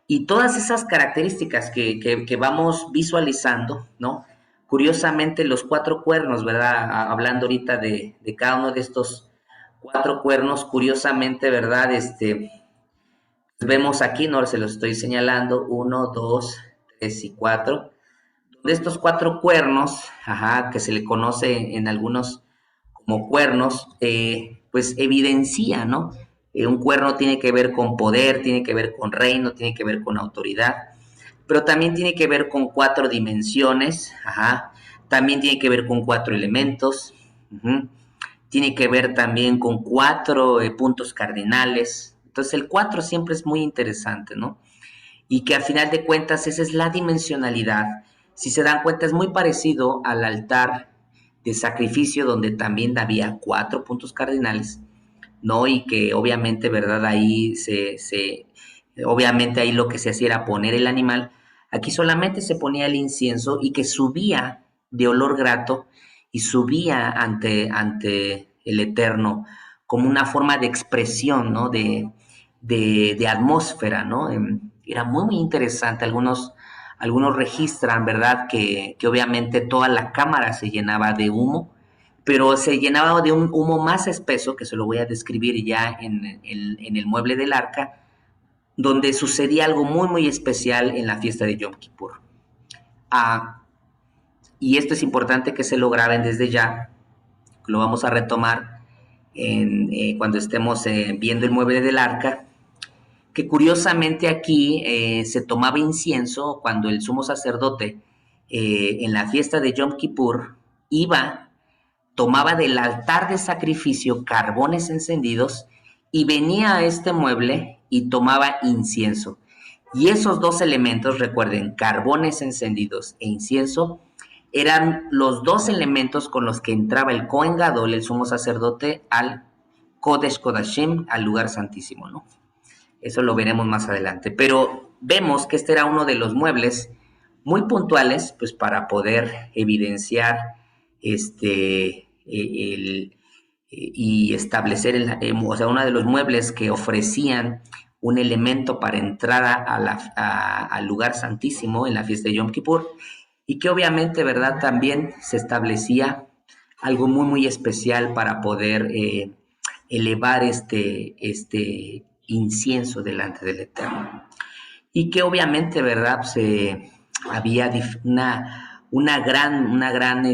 y todas esas características que vamos visualizando, ¿no? Curiosamente, los 4 cuernos, ¿verdad? Hablando ahorita de cada uno de estos 4 cuernos, curiosamente, ¿verdad? Vemos aquí, no se los estoy señalando, 1, 2, 3 y 4. De estos 4 cuernos, ajá, que se le conoce en algunos como cuernos, pues evidencia, ¿no? Un cuerno tiene que ver con poder, tiene que ver con reino, tiene que ver con autoridad, pero también tiene que ver con 4 dimensiones, ajá, también tiene que ver con 4 elementos, tiene que ver también con 4 puntos cardinales. Entonces el 4 siempre es muy interesante, ¿no? Y que a final de cuentas esa es la dimensionalidad. Si se dan cuenta, es muy parecido al altar de sacrificio, donde también había 4 puntos cardinales, ¿no? Y que obviamente, ¿verdad? Ahí obviamente ahí lo que se hacía era poner el animal. Aquí solamente se ponía el incienso, y que subía de olor grato y subía ante el Eterno como una forma de expresión, ¿no? De atmósfera, ¿no? Era muy, muy interesante. Algunos registran, ¿verdad?, que obviamente toda la cámara se llenaba de humo, pero se llenaba de un humo más espeso, que se lo voy a describir ya en el mueble del arca, donde sucedía algo muy, muy especial en la fiesta de Yom Kippur. Y esto es importante que se lo graben desde ya, lo vamos a retomar cuando estemos viendo el mueble del arca, que curiosamente aquí se tomaba incienso cuando el sumo sacerdote en la fiesta de Yom Kippur tomaba del altar de sacrificio carbones encendidos y venía a este mueble y tomaba incienso. Y esos 2 elementos, recuerden, carbones encendidos e incienso, eran los dos elementos con los que entraba el Kohen Gadol, el sumo sacerdote, al Kodesh Kodashim, al lugar santísimo, ¿no? Eso lo veremos más adelante. Pero vemos que este era uno de los muebles muy puntuales, pues para poder evidenciar y establecer, o sea, uno de los muebles que ofrecían un elemento para entrar al lugar santísimo en la fiesta de Yom Kippur, y que obviamente, ¿verdad? También se establecía algo muy, muy especial para poder elevar este incienso delante del Eterno. Y que obviamente, ¿verdad? Pues, había una gran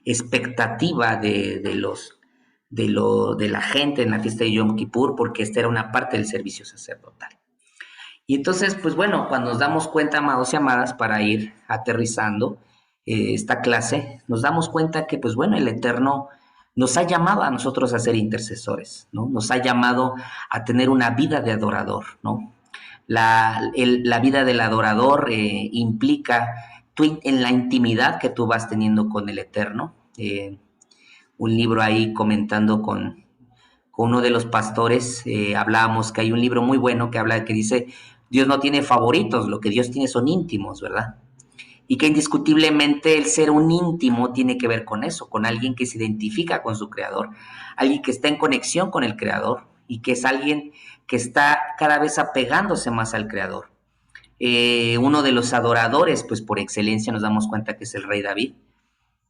expectativa de la gente en la fiesta de Yom Kippur, porque esta era una parte del servicio sacerdotal. Y entonces, pues bueno, cuando nos damos cuenta, amados y amadas, para ir aterrizando esta clase, nos damos cuenta que, pues bueno, el Eterno nos ha llamado a nosotros a ser intercesores, ¿no? Nos ha llamado a tener una vida de adorador, ¿no? La vida del adorador implica en la intimidad que tú vas teniendo con el Eterno. Un libro ahí comentando con uno de los pastores, hablábamos que hay un libro muy bueno que habla de que dice, Dios no tiene favoritos, lo que Dios tiene son íntimos, ¿verdad? Y que indiscutiblemente el ser un íntimo tiene que ver con eso, con alguien que se identifica con su creador, alguien que está en conexión con el creador y que es alguien que está cada vez apegándose más al creador. Uno de los adoradores, pues por excelencia nos damos cuenta que es el rey David.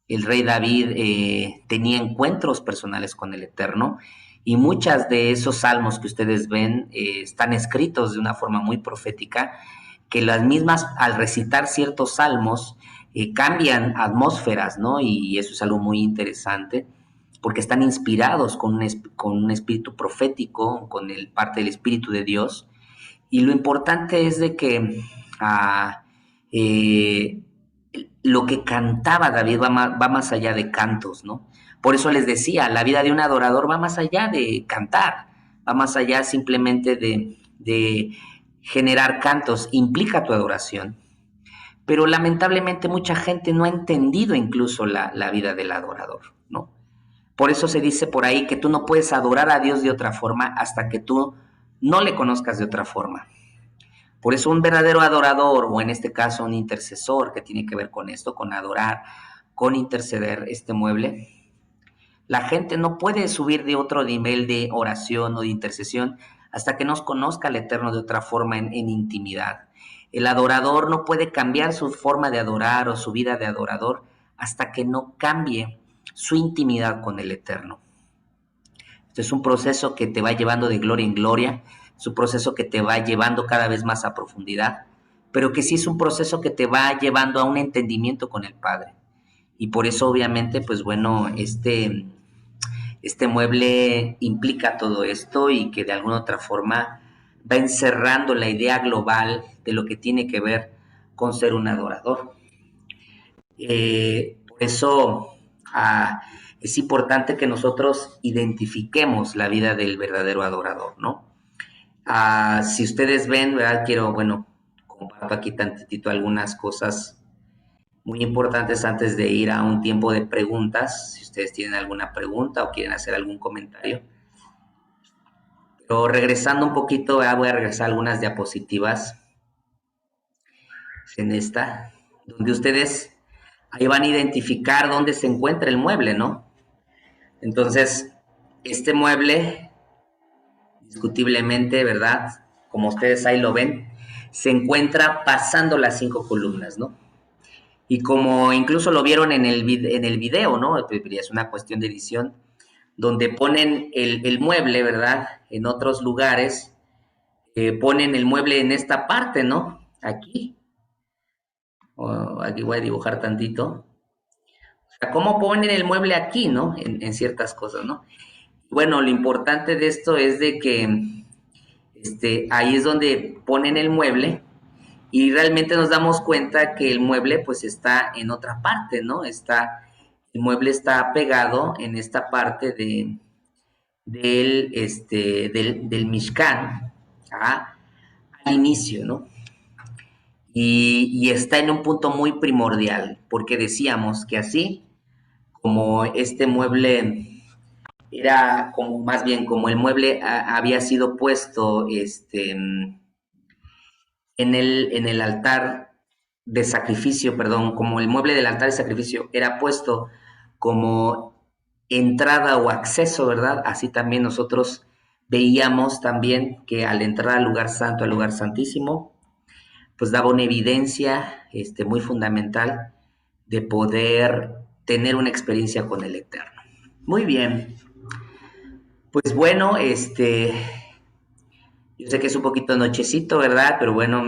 El rey David tenía encuentros personales con el Eterno y muchas de esos salmos que ustedes ven están escritos de una forma muy profética, que las mismas al recitar ciertos salmos cambian atmósferas, ¿no? Y eso es algo muy interesante porque están inspirados con un espíritu profético, con parte del espíritu de Dios. Y lo importante es de que eh, lo que cantaba David va más allá de cantos, ¿no? Por eso les decía, la vida de un adorador va más allá de cantar, va más allá simplemente de generar cantos, implica tu adoración. Pero lamentablemente mucha gente no ha entendido incluso la vida del adorador, ¿no? Por eso se dice por ahí que tú no puedes adorar a Dios de otra forma hasta que tú no le conozcas de otra forma. Por eso un verdadero adorador, o en este caso un intercesor, que tiene que ver con esto, con adorar, con interceder este mueble, la gente no puede subir de otro nivel de oración o de intercesión hasta que nos conozca al Eterno de otra forma en intimidad. El adorador no puede cambiar su forma de adorar o su vida de adorador hasta que no cambie su intimidad con el Eterno. Este es un proceso que te va llevando de gloria en gloria, es un proceso que te va llevando cada vez más a profundidad, pero que sí es un proceso que te va llevando a un entendimiento con el Padre. Y por eso, obviamente, pues bueno, este mueble implica todo esto y que de alguna otra forma va encerrando la idea global de lo que tiene que ver con ser un adorador. Por eso es importante que nosotros identifiquemos la vida del verdadero adorador, ¿no? Si ustedes ven, ¿verdad? Bueno, comparto aquí tantitito algunas cosas muy importantes antes de ir a un tiempo de preguntas, si ustedes tienen alguna pregunta o quieren hacer algún comentario. Pero regresando un poquito, voy a regresar a algunas diapositivas en esta, donde ustedes ahí van a identificar dónde se encuentra el mueble, ¿no? Entonces, este mueble, discutiblemente, ¿verdad? Como ustedes ahí lo ven, se encuentra pasando las 5 columnas, ¿no? Y como incluso lo vieron en el video, ¿no? Es una cuestión de edición, donde ponen el mueble, ¿verdad? En otros lugares, ponen el mueble en esta parte, ¿no? Aquí. Aquí voy a dibujar tantito. O sea, ¿cómo ponen el mueble aquí, ¿no? En ciertas cosas, ¿no? Bueno, lo importante de esto es de que ahí es donde ponen el mueble y realmente nos damos cuenta que el mueble pues está en otra parte, ¿no? El mueble está pegado en esta parte del Mishkan, al inicio, ¿no? y está en un punto muy primordial, porque decíamos que así como este mueble era como más bien como el mueble había sido puesto en el altar de sacrificio, perdón, como el mueble del altar de sacrificio era puesto como entrada o acceso, ¿verdad? Así también nosotros veíamos también que al entrar al lugar santo, al lugar santísimo, pues daba una evidencia muy fundamental de poder tener una experiencia con el Eterno. Muy bien, pues bueno, yo sé que es un poquito nochecito, ¿verdad? Pero bueno,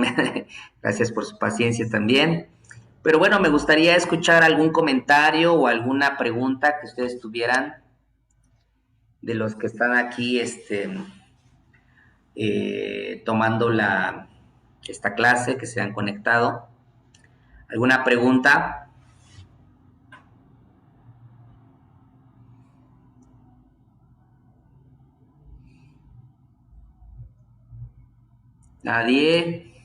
gracias por su paciencia también. Pero bueno, me gustaría escuchar algún comentario o alguna pregunta que ustedes tuvieran de los que están aquí tomando esta clase, que se han conectado. ¿Alguna pregunta? ¿Nadie?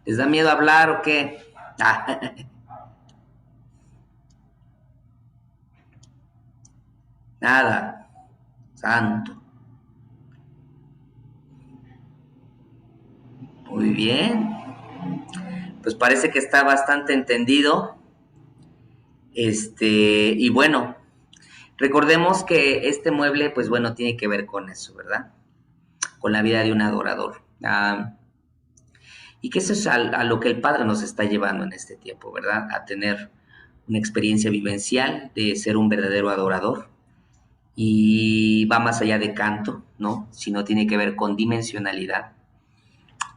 ¿Les da miedo hablar o qué? Ah, nada. Santo. Muy bien. Pues parece que está bastante entendido. Y bueno, recordemos que este mueble, pues bueno, tiene que ver con eso, ¿verdad? Con la vida de un adorador. Y que eso es a lo que el Padre nos está llevando en este tiempo, ¿verdad? A tener una experiencia vivencial de ser un verdadero adorador. Y va más allá de canto, ¿no? Sino tiene que ver con dimensionalidad.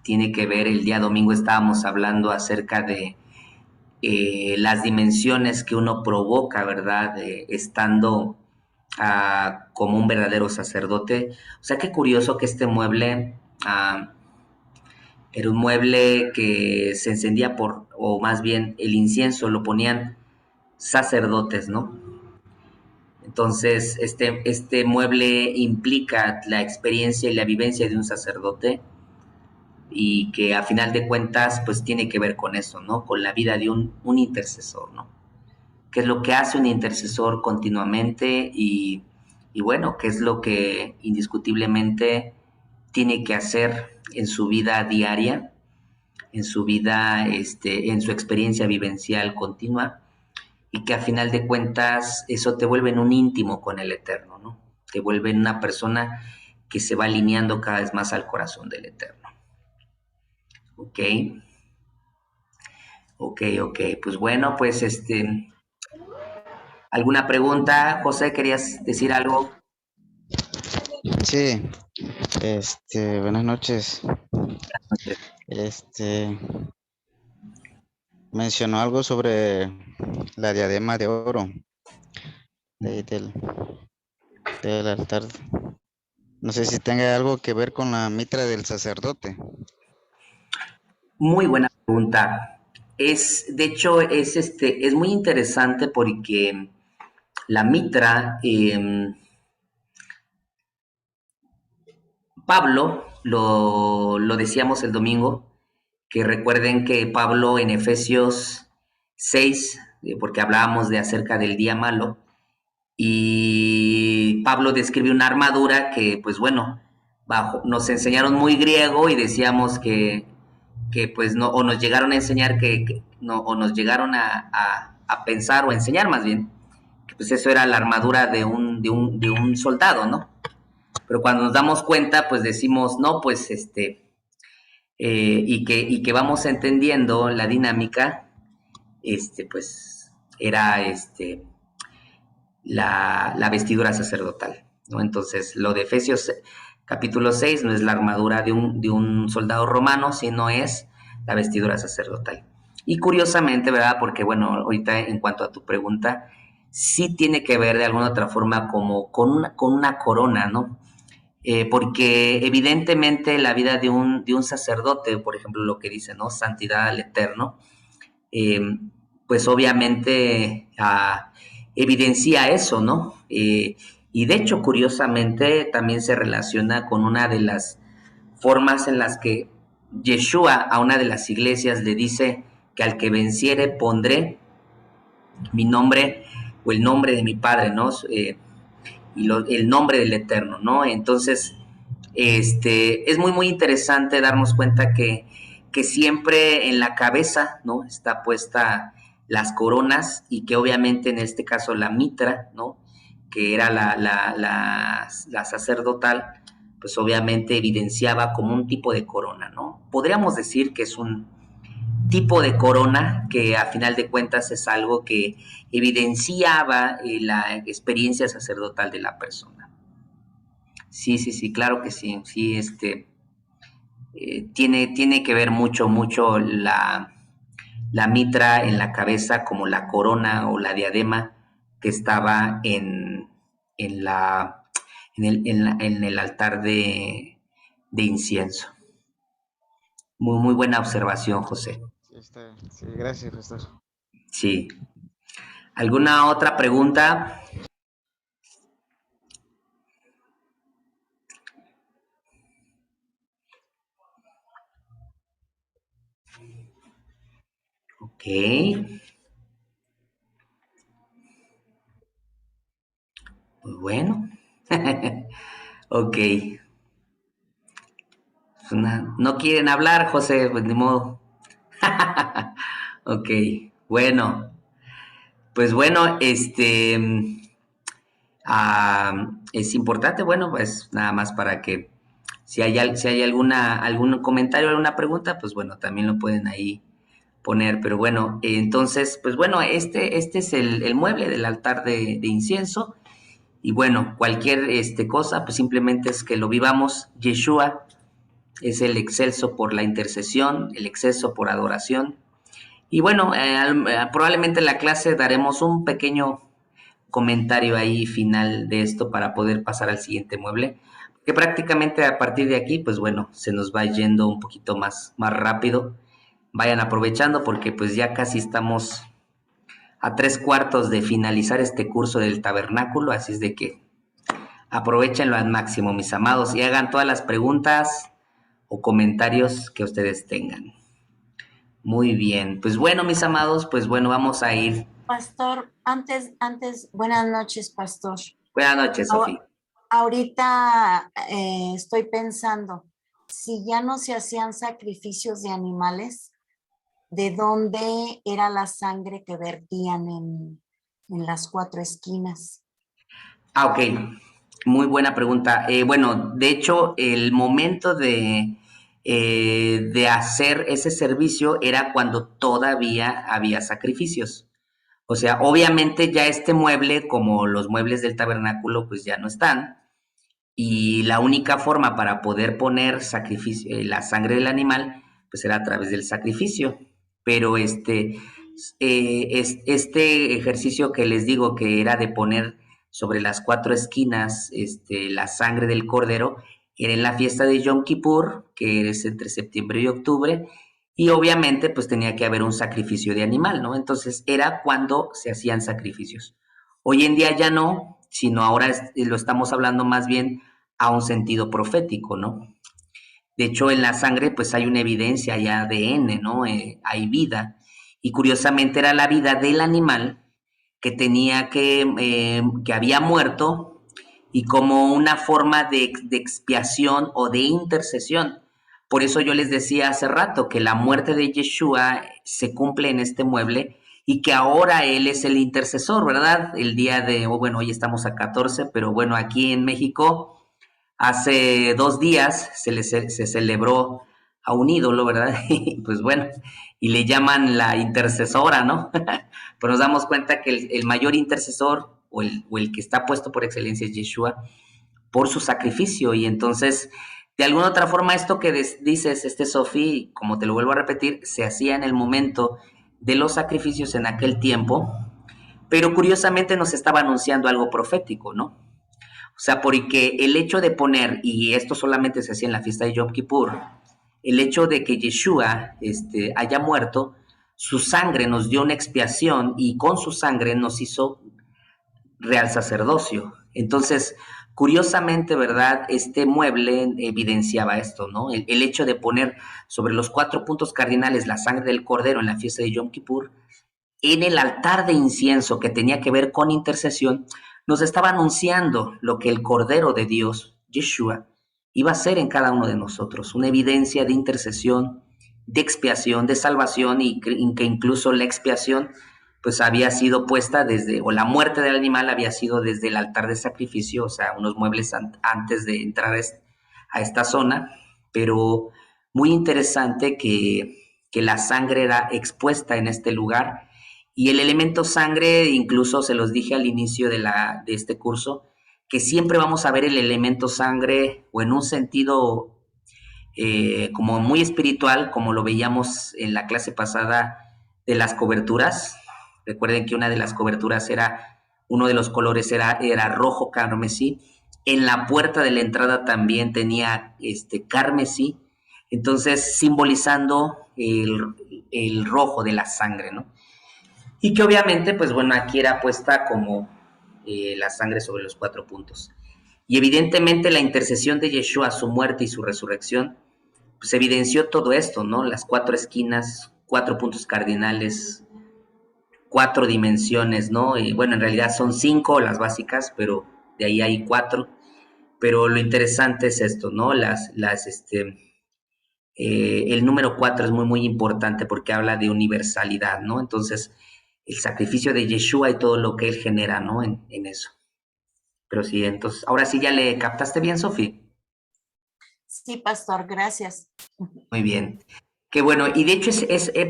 Tiene que ver, el día domingo estábamos hablando acerca de las dimensiones que uno provoca, ¿verdad? Estando como un verdadero sacerdote. O sea, qué curioso que este mueble era un mueble que se encendía o más bien el incienso lo ponían sacerdotes, ¿no? Entonces, este mueble implica la experiencia y la vivencia de un sacerdote y que a final de cuentas, pues tiene que ver con eso, ¿no? Con la vida de un intercesor, ¿no? ¿Qué es lo que hace un intercesor continuamente? Y bueno, ¿qué es lo que indiscutiblemente tiene que hacer en su vida diaria, en su vida, en su experiencia vivencial continua? Y que a final de cuentas eso te vuelve en un íntimo con el Eterno, ¿no? Te vuelve en una persona que se va alineando cada vez más al corazón del Eterno. ¿Ok? Ok. Pues bueno, pues ¿alguna pregunta? José, ¿querías decir algo? Sí, buenas noches. Este, mencionó algo sobre la diadema de oro de ahí del altar. No sé si tenga algo que ver con la mitra del sacerdote. Muy buena pregunta. De hecho, es muy interesante porque la mitra, Pablo, lo decíamos el domingo, que recuerden que Pablo en Efesios 6, porque hablábamos de acerca del día malo, y Pablo describe una armadura que, pues bueno, nos enseñaron muy griego y decíamos que pues no, o nos llegaron a enseñar no, o nos llegaron a pensar o a enseñar más bien, que pues eso era la armadura de un soldado, ¿no? Pero cuando nos damos cuenta, pues decimos, no, pues y que vamos entendiendo la dinámica, pues era la vestidura sacerdotal, ¿no? Entonces, lo de Efesios capítulo 6 no es la armadura de un soldado romano, sino es la vestidura sacerdotal. Y curiosamente, ¿verdad? Porque, bueno, ahorita en cuanto a tu pregunta, sí tiene que ver de alguna otra forma como con una corona, ¿no? Porque evidentemente la vida de un sacerdote, por ejemplo, lo que dice, ¿no? Santidad al eterno, eh, pues obviamente evidencia eso, ¿no? Y de hecho, curiosamente, también se relaciona con una de las formas en las que Yeshua a una de las iglesias le dice que al que venciere pondré mi nombre o el nombre de mi Padre, ¿no? El nombre del Eterno, ¿no? Entonces, es muy, muy interesante darnos cuenta que siempre en la cabeza, ¿no? Está puesta las coronas y que obviamente en este caso la mitra, ¿no? Que era la sacerdotal, pues obviamente evidenciaba como un tipo de corona, ¿no? Podríamos decir que es un tipo de corona que a final de cuentas es algo que evidenciaba la experiencia sacerdotal de la persona. Sí, sí, sí, claro que sí. Sí, tiene que ver mucho, mucho la mitra en la cabeza como la corona o la diadema que estaba en el altar de incienso. Muy, muy buena observación, José. Sí, sí, gracias, pastor. Sí. ¿Alguna otra pregunta? Ok. Muy bueno. Ok. No quieren hablar, José, pues ni modo. Ok. Bueno. Pues bueno, es importante, bueno, pues nada más para que si hay algún comentario, alguna pregunta, pues bueno, también lo pueden ahí poner. Pero bueno, entonces, pues bueno, este es el mueble del altar de incienso. Y bueno, cualquier cosa, pues simplemente es que lo vivamos. Yeshua es el excelso por la intercesión, el exceso por adoración. Y bueno, probablemente en la clase daremos un pequeño comentario ahí final de esto para poder pasar al siguiente mueble, que prácticamente a partir de aquí, pues bueno, se nos va yendo un poquito más rápido. Vayan aprovechando porque pues ya casi estamos a 3/4 de finalizar este curso del tabernáculo, así es de que aprovechenlo al máximo, mis amados, y hagan todas las preguntas o comentarios que ustedes tengan. Muy bien, pues bueno, mis amados, pues bueno, vamos a ir. Pastor, buenas noches, pastor. Buenas noches, Sofía. Ahorita estoy pensando, si ya no se hacían sacrificios de animales, ¿de dónde era la sangre que vertían en las 4 esquinas? Ok, muy buena pregunta. Bueno, de hecho, el momento de hacer ese servicio era cuando todavía había sacrificios. O sea, obviamente ya este mueble, como los muebles del tabernáculo, pues ya no están. Y la única forma para poder poner la sangre del animal, pues era a través del sacrificio. Pero este ejercicio que les digo que era de poner sobre las 4 esquinas la sangre del cordero, era en la fiesta de Yom Kippur, que es entre septiembre y octubre, y obviamente pues tenía que haber un sacrificio de animal, ¿no? Entonces era cuando se hacían sacrificios. Hoy en día ya no, sino ahora lo estamos hablando más bien a un sentido profético, ¿no? De hecho, en la sangre pues hay una evidencia, hay ADN, ¿no? Hay vida. Y curiosamente era la vida del animal que tenía que había muerto y como una forma de expiación o de intercesión. Por eso yo les decía hace rato que la muerte de Yeshua se cumple en este mueble y que ahora él es el intercesor, ¿verdad? El día de, bueno, hoy estamos a 14, pero bueno, aquí en México hace 2 días se celebró a un ídolo, ¿verdad? Y pues bueno, y le llaman la intercesora, ¿no? Pero nos damos cuenta que el mayor intercesor o el que está puesto por excelencia es Yeshua por su sacrificio. Y entonces, de alguna otra forma, esto que dices, Sofi, como te lo vuelvo a repetir, se hacía en el momento de los sacrificios en aquel tiempo, pero curiosamente nos estaba anunciando algo profético, ¿no? O sea, porque el hecho de poner, y esto solamente se hacía en la fiesta de Yom Kippur, el hecho de que Yeshua haya muerto, su sangre nos dio una expiación y con su sangre nos hizo real sacerdocio. Entonces, Curiosamente, ¿verdad? Este mueble evidenciaba esto, ¿no? El hecho de poner sobre los 4 puntos cardinales la sangre del cordero en la fiesta de Yom Kippur, en el altar de incienso que tenía que ver con intercesión, nos estaba anunciando lo que el Cordero de Dios, Yeshua, iba a hacer en cada uno de nosotros, una evidencia de intercesión, de expiación, de salvación, y que incluso la expiación pues había sido puesta desde, o la muerte del animal había sido desde el altar de sacrificio, o sea, unos muebles antes de entrar a esta zona, pero muy interesante que la sangre era expuesta en este lugar, y el elemento sangre, incluso se los dije al inicio de este curso, que siempre vamos a ver el elemento sangre o en un sentido como muy espiritual, como lo veíamos en la clase pasada de las coberturas. Recuerden que una de las coberturas uno de los colores era rojo carmesí. En la puerta de la entrada también tenía carmesí, entonces simbolizando el rojo de la sangre, ¿no? Y que obviamente, pues bueno, aquí era puesta como la sangre sobre los 4 puntos. Y evidentemente la intercesión de Yeshua, su muerte y su resurrección, pues evidenció todo esto, ¿no? Las 4 esquinas, 4 puntos cardinales, 4 dimensiones, ¿no? Y bueno, en realidad son 5 las básicas, pero de ahí hay 4. Pero lo interesante es esto, ¿no? El número 4 es muy, muy importante porque habla de universalidad, ¿no? Entonces, el sacrificio de Yeshua y todo lo que él genera, ¿no? En eso. Pero sí, entonces, ahora sí ya le captaste bien, Sofía. Sí, pastor, gracias. Muy bien. Qué bueno. Y de hecho,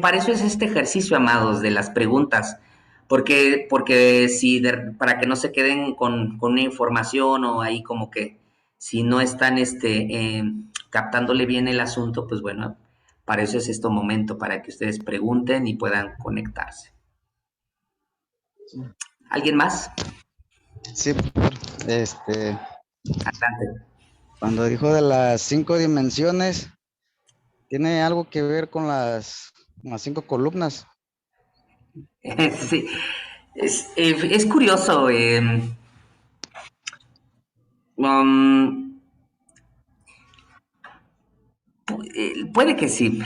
para eso es este ejercicio, amados, de las preguntas. Porque si para que no se queden con una información o ahí como que si no están captándole bien el asunto, pues bueno, para eso es este momento, para que ustedes pregunten y puedan conectarse. ¿Alguien más? Sí, Adelante. cuando dijo de las 5 dimensiones, ¿tiene algo que ver con las 5 columnas? Sí, es curioso. Um, puede que sí.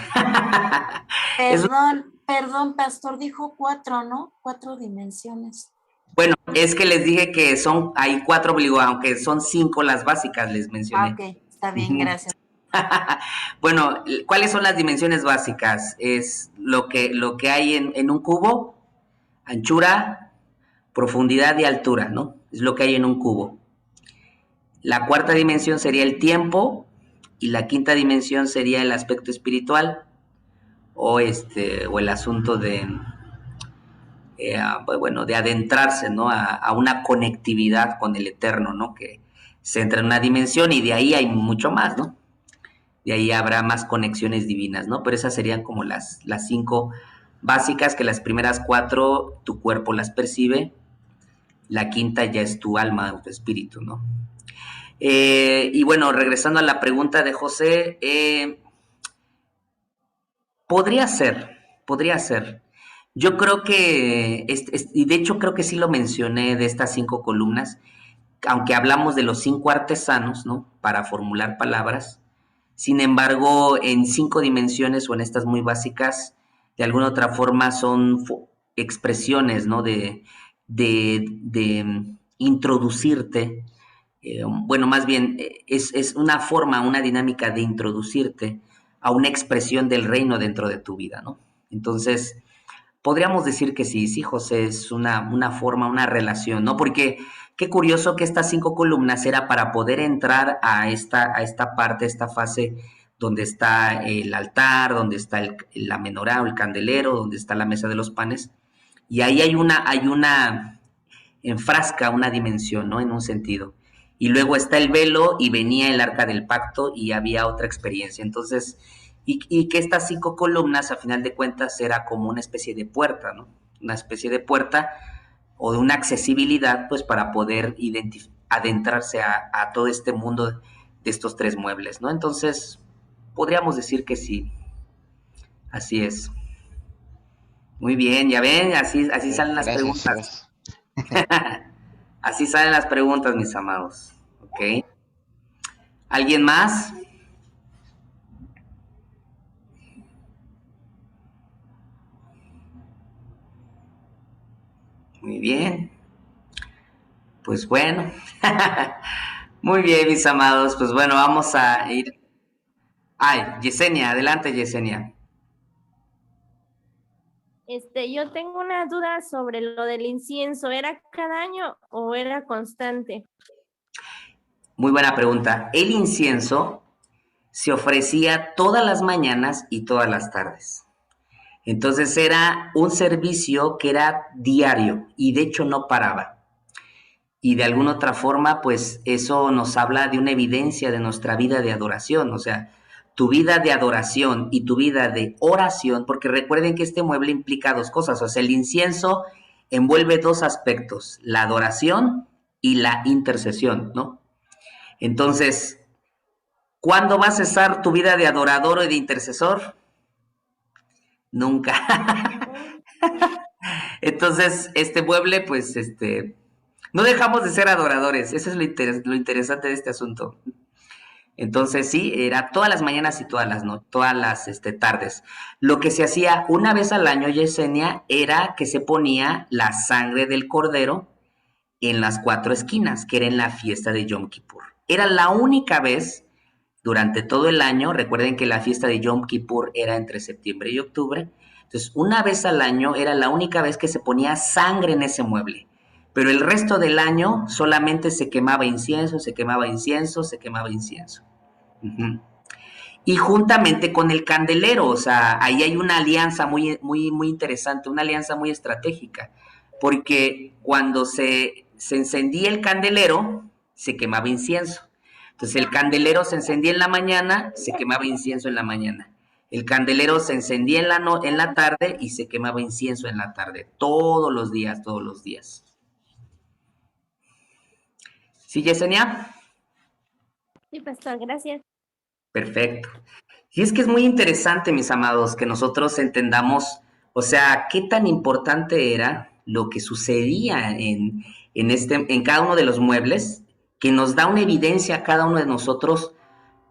Perdón, pastor, dijo 4, ¿no? 4 dimensiones. Bueno, es que les dije que hay 4, aunque son 5 las básicas, les mencioné. Ok, está bien, gracias. Bueno, ¿cuáles son las dimensiones básicas? Es lo que hay en un cubo: anchura, profundidad y altura, ¿no? Es lo que hay en un cubo. La 4ª dimensión sería el tiempo, y la 5ª dimensión sería el aspecto espiritual, o el asunto pues bueno, de adentrarse, ¿no? A una conectividad con el Eterno, ¿no? Que se entra en una dimensión y de ahí hay mucho más, ¿no? De ahí habrá más conexiones divinas, ¿no? Pero esas serían como las 5 básicas, que las primeras 4 tu cuerpo las percibe, la 5ª ya es tu alma, tu espíritu, ¿no? Y bueno, regresando a la pregunta de José, podría ser. Yo creo que, y de hecho creo que sí lo mencioné de estas 5 columnas, aunque hablamos de los 5 artesanos, ¿no? Para formular palabras. Sin embargo, en 5 dimensiones o en estas muy básicas, de alguna otra forma son expresiones, ¿no? De introducirte, bueno, más bien es una forma, una dinámica de introducirte a una expresión del reino dentro de tu vida, ¿no? Entonces, podríamos decir que sí, José, es una forma, una relación, ¿no? Porque qué curioso que estas 5 columnas era para poder entrar a esta parte, esta fase donde está el altar, donde está la menorá o el candelero, donde está la mesa de los panes, y ahí hay una enfrasca, una dimensión, ¿no? En un sentido. Y luego está el velo y venía el arca del pacto y había otra experiencia. Entonces, y que estas 5 columnas, a final de cuentas, era como una especie de puerta, ¿no? Una especie de puerta o de una accesibilidad, pues, para poder adentrarse a todo este mundo de estos 3 muebles, ¿no? Entonces, podríamos decir que sí. Así es. Muy bien, ya ven, así salen las Gracias, preguntas. gracias. Así salen las preguntas, mis amados. Ok. ¿Alguien más? Muy bien. Pues bueno. Muy bien, mis amados. Pues bueno, vamos a ir. Ay, Yesenia, adelante, Yesenia. Yo tengo una duda sobre lo del incienso. ¿Era cada año o era constante? Muy buena pregunta. El incienso se ofrecía todas las mañanas y todas las tardes. Entonces era un servicio que era diario y de hecho no paraba. Y de alguna otra forma, pues eso nos habla de una evidencia de nuestra vida de adoración. O sea, tu vida de adoración y tu vida de oración, porque recuerden que este mueble implica dos cosas. O sea, el incienso envuelve dos aspectos, la adoración y la intercesión, ¿no? Entonces, ¿cuándo va a cesar tu vida de adorador o de intercesor? Nunca. Entonces, este mueble, pues, no dejamos de ser adoradores. Eso es lo interesante de este asunto. Entonces, sí, era todas las mañanas y todas las, no, todas las tardes. Lo que se hacía una vez al año, Yesenia, era que se ponía la sangre del cordero en las 4 esquinas, que era en la fiesta de Yom Kippur. Era la única vez durante todo el año. Recuerden que la fiesta de Yom Kippur era entre septiembre y octubre. Entonces, una vez al año era la única vez que se ponía sangre en ese mueble. Pero el resto del año solamente se quemaba incienso, se quemaba incienso, se quemaba incienso. Uh-huh. Y juntamente con el candelero, o sea, ahí hay una alianza muy, muy, muy interesante, una alianza muy estratégica, porque cuando se encendía el candelero, se quemaba incienso. Entonces el candelero se encendía en la mañana, se quemaba incienso en la mañana. El candelero se encendía en la tarde y se quemaba incienso en la tarde. Todos los días, todos los días. ¿Sí, Yesenia? Sí, pastor, gracias. Perfecto. Y es que es muy interesante, mis amados, que nosotros entendamos, o sea, qué tan importante era lo que sucedía en cada uno de los muebles, que nos da una evidencia a cada uno de nosotros,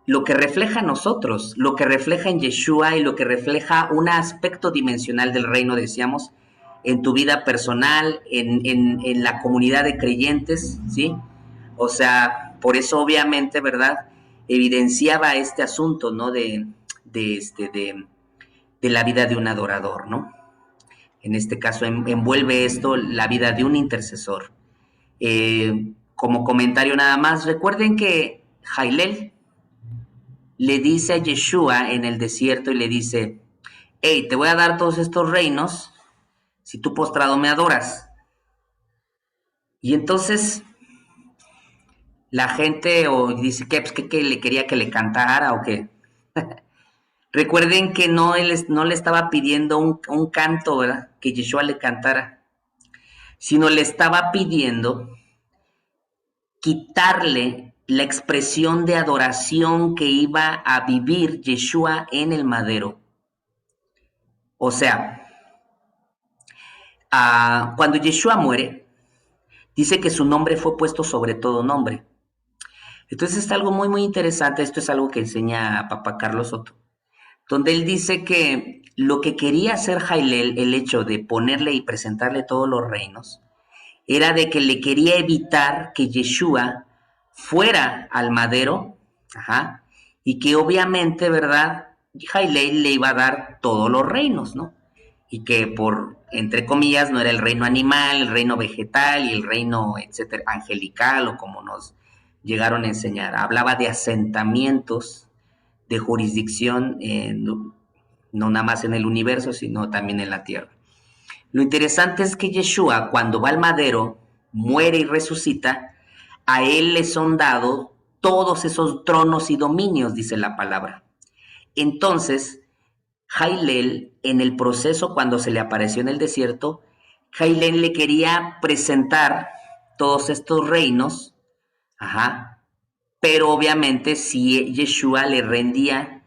lo que refleja a nosotros, lo que refleja en Yeshua y lo que refleja un aspecto dimensional del reino, decíamos, en tu vida personal, en la comunidad de creyentes, ¿sí? O sea, por eso obviamente, ¿verdad? Evidenciaba este asunto, ¿no? De la vida de un adorador, ¿no? En este caso envuelve esto la vida de un intercesor. Como comentario nada más, recuerden que Jailel le dice a Yeshua en el desierto y le dice, hey, te voy a dar todos estos reinos si tú postrado me adoras. Y entonces la gente dice que pues, que le quería que le cantara o qué. Recuerden que no le estaba pidiendo un canto, ¿verdad? Que Yeshua le cantara, sino le estaba pidiendo quitarle la expresión de adoración que iba a vivir Yeshua en el madero. O sea, cuando Yeshua muere, dice que su nombre fue puesto sobre todo nombre. Entonces es algo muy, muy interesante. Esto es algo que enseña Papá Carlos Soto, donde él dice que lo que quería hacer Jailel, el hecho de ponerle y presentarle todos los reinos, era de que le quería evitar que Yeshua fuera al madero, ajá, y que obviamente, ¿verdad? Jailel le iba a dar todos los reinos, ¿no? Y que por, entre comillas, no era el reino animal, el reino vegetal y el reino, etcétera, angelical o como nos llegaron a enseñar. Hablaba de asentamientos de jurisdicción, no nada más en el universo, sino también en la tierra. Lo interesante es que Yeshua, cuando va al madero, muere y resucita, a él le son dados todos esos tronos y dominios, dice la palabra. Entonces, Jailel, en el proceso cuando se le apareció en el desierto, Jailel le quería presentar todos estos reinos, ajá, pero obviamente si Yeshua le rendía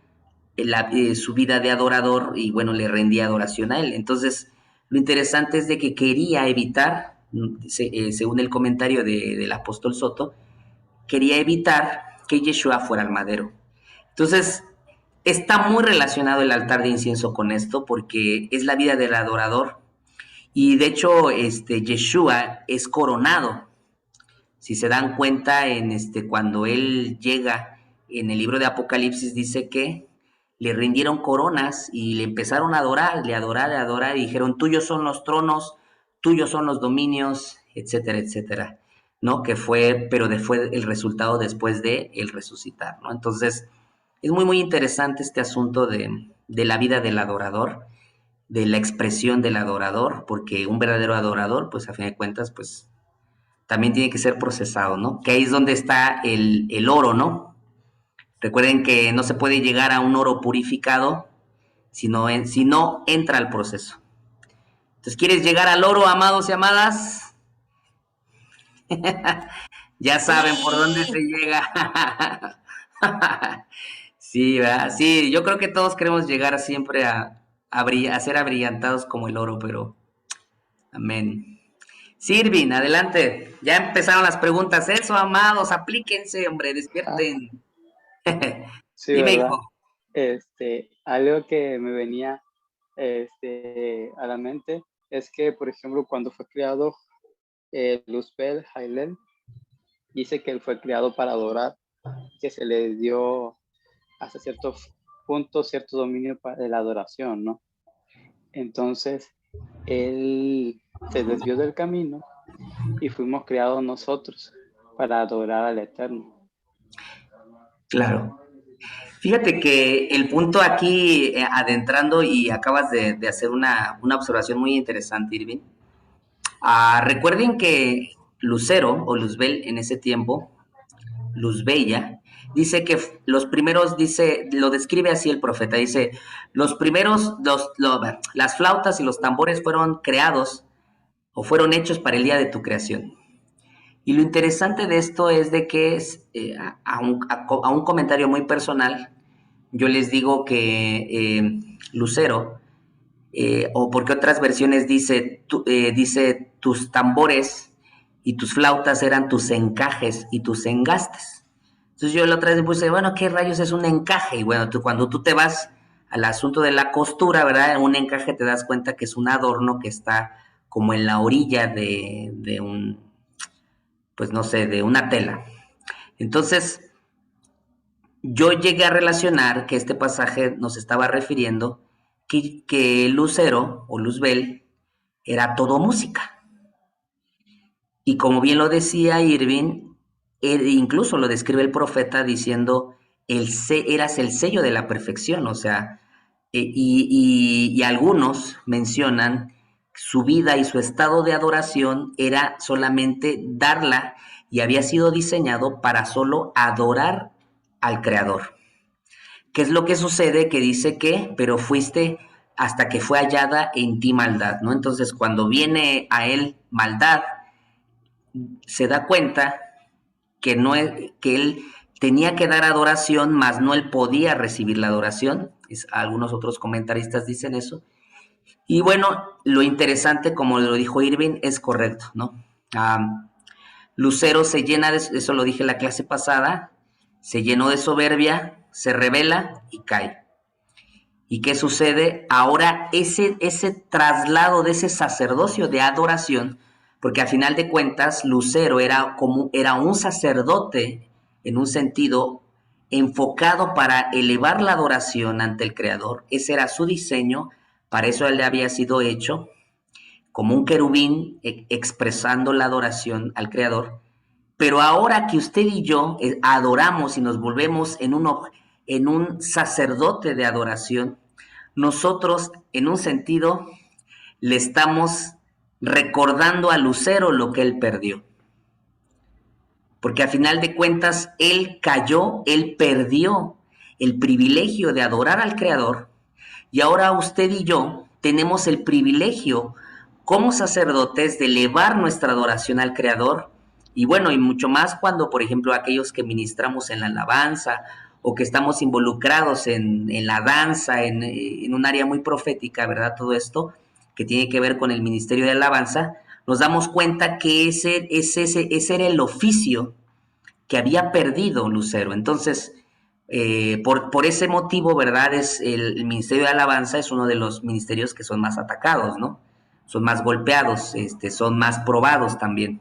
su vida de adorador y bueno, le rendía adoración a él. Entonces, lo interesante es de que quería evitar, según el comentario del apóstol Soto, quería evitar que Yeshua fuera al madero. Entonces, está muy relacionado el altar de incienso con esto porque es la vida del adorador. Y de hecho, Yeshua es coronado. Si se dan cuenta, cuando él llega en el libro de Apocalipsis, dice que le rindieron coronas y le empezaron a adorar, y dijeron, tuyos son los tronos, tuyos son los dominios, etcétera, etcétera, ¿no? Fue el resultado después de el resucitar, ¿no? Entonces, es muy, muy interesante este asunto de la vida del adorador, de la expresión del adorador, porque un verdadero adorador, pues a fin de cuentas, pues también tiene que ser procesado, ¿no? Que ahí es donde está el oro, ¿no? Recuerden que no se puede llegar a un oro purificado si no entra al proceso. Entonces, ¿quieres llegar al oro, amados y amadas? Ya saben por dónde se llega. Sí, ¿verdad? Sí, yo creo que todos queremos llegar siempre a ser abrillantados como el oro, pero amén. Sirvin, adelante. Ya empezaron las preguntas. Eso, amados, aplíquense, hombre, despierten. Sí, Dime, ¿verdad? hijo. Algo que me venía a la mente es que, por ejemplo, cuando fue creado Luzbel Hailel, dice que él fue creado para adorar, que se le dio hasta cierto punto cierto dominio de la adoración, ¿no? Entonces, él se desvió del camino y fuimos creados nosotros para adorar al Eterno. Claro. Fíjate que el punto aquí, adentrando, y acabas de hacer una observación muy interesante, Irving. Recuerden que Lucero, o Luzbel en ese tiempo, Luzbella, dice que los primeros, lo describe así el profeta, dice, los primeros, las flautas y los tambores fueron creados o fueron hechos para el día de tu creación. Y lo interesante de esto es de que a un comentario muy personal, yo les digo que Lucero, o porque otras versiones dice tus tambores y tus flautas eran tus encajes y tus engastes. Entonces yo la otra vez puse, bueno, ¿qué rayos es un encaje? Y bueno, cuando tú te vas al asunto de la costura, ¿verdad? Un encaje te das cuenta que es un adorno que está como en la orilla de un, pues no sé, de una tela. Entonces, yo llegué a relacionar que este pasaje nos estaba refiriendo que Lucero o Luzbel era todo música. Y como bien lo decía Irving, incluso lo describe el profeta diciendo, eras el sello de la perfección, o sea, y algunos mencionan su vida y su estado de adoración era solamente darla y había sido diseñado para solo adorar al Creador. ¿Qué es lo que sucede? Que dice que, pero fuiste hasta que fue hallada en ti maldad, ¿no? Entonces, cuando viene a él maldad, se da cuenta que, que él tenía que dar adoración, mas no él podía recibir la adoración. Algunos otros comentaristas dicen eso. Y bueno, lo interesante, como lo dijo Irving, es correcto, ¿no? Lucero se llena de eso, lo dije en la clase pasada, se llenó de soberbia, se rebela y cae. ¿Y qué sucede? Ahora ese traslado de ese sacerdocio de adoración, porque a final de cuentas Lucero era un sacerdote en un sentido enfocado para elevar la adoración ante el Creador. Ese era su diseño, para eso él había sido hecho como un querubín expresando la adoración al Creador. Pero ahora que usted y yo adoramos y nos volvemos en un sacerdote de adoración, nosotros en un sentido le estamos recordando a Lucero lo que él perdió. Porque a final de cuentas él cayó, él perdió el privilegio de adorar al Creador, y ahora usted y yo tenemos el privilegio como sacerdotes de elevar nuestra adoración al Creador. Y bueno, y mucho más cuando, por ejemplo, aquellos que ministramos en la alabanza o que estamos involucrados en la danza, en un área muy profética, ¿verdad? Todo esto que tiene que ver con el ministerio de alabanza, nos damos cuenta que ese era el oficio que había perdido Lucero. Entonces, por ese motivo, ¿verdad? El ministerio de alabanza es uno de los ministerios que son más atacados, ¿no? Son más golpeados, son más probados también.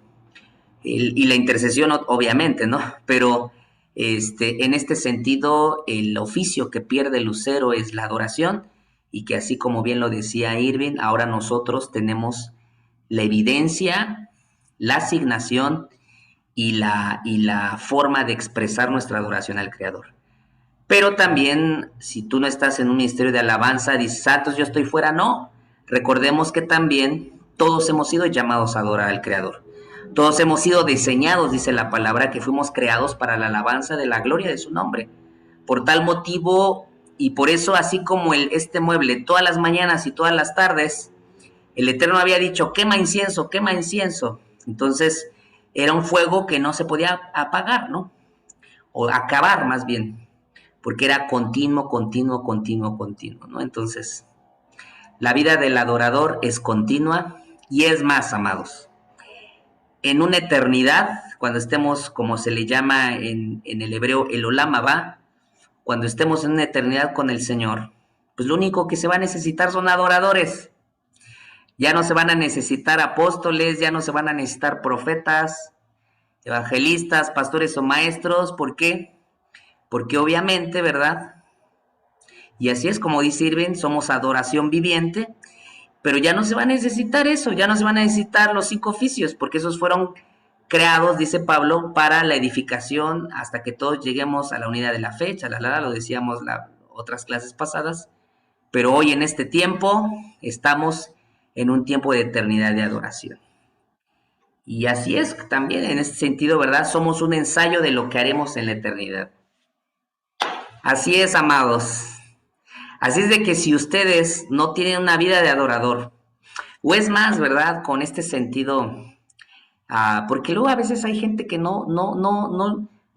Y la intercesión, obviamente, ¿no? Pero en este sentido, el oficio que pierde Lucero es la adoración, y que así como bien lo decía Irving, ahora nosotros tenemos la evidencia, la asignación y la forma de expresar nuestra adoración al Creador. Pero también, si tú no estás en un ministerio de alabanza, dices, santos, yo estoy fuera. No, recordemos que también todos hemos sido llamados a adorar al Creador. Todos hemos sido diseñados, dice la palabra, que fuimos creados para la alabanza de la gloria de su nombre. Por tal motivo, y por eso, así como este mueble, todas las mañanas y todas las tardes, el Eterno había dicho, quema incienso, quema incienso. Entonces, era un fuego que no se podía apagar, ¿no? O acabar, más bien, porque era continuo, continuo, continuo, continuo, ¿no? Entonces, la vida del adorador es continua, y es más, amados, en una eternidad, cuando estemos, como se le llama en el hebreo, el Olam Abba, cuando estemos en una eternidad con el Señor, pues lo único que se va a necesitar son adoradores. Ya no se van a necesitar apóstoles, ya no se van a necesitar profetas, evangelistas, pastores o maestros. ¿Por qué? Porque obviamente, ¿verdad? Y así es como dice Irving, somos adoración viviente, pero ya no se va a necesitar eso, ya no se van a necesitar los 5 oficios, porque esos fueron creados, dice Pablo, para la edificación hasta que todos lleguemos a la unidad de la fe, lo decíamos las otras clases pasadas, pero hoy en este tiempo estamos en un tiempo de eternidad de adoración. Y así es también en este sentido, ¿verdad? Somos un ensayo de lo que haremos en la eternidad. Así es, amados. Así es de que si ustedes no tienen una vida de adorador, o es más, ¿verdad? Con este sentido, porque luego a veces hay gente que no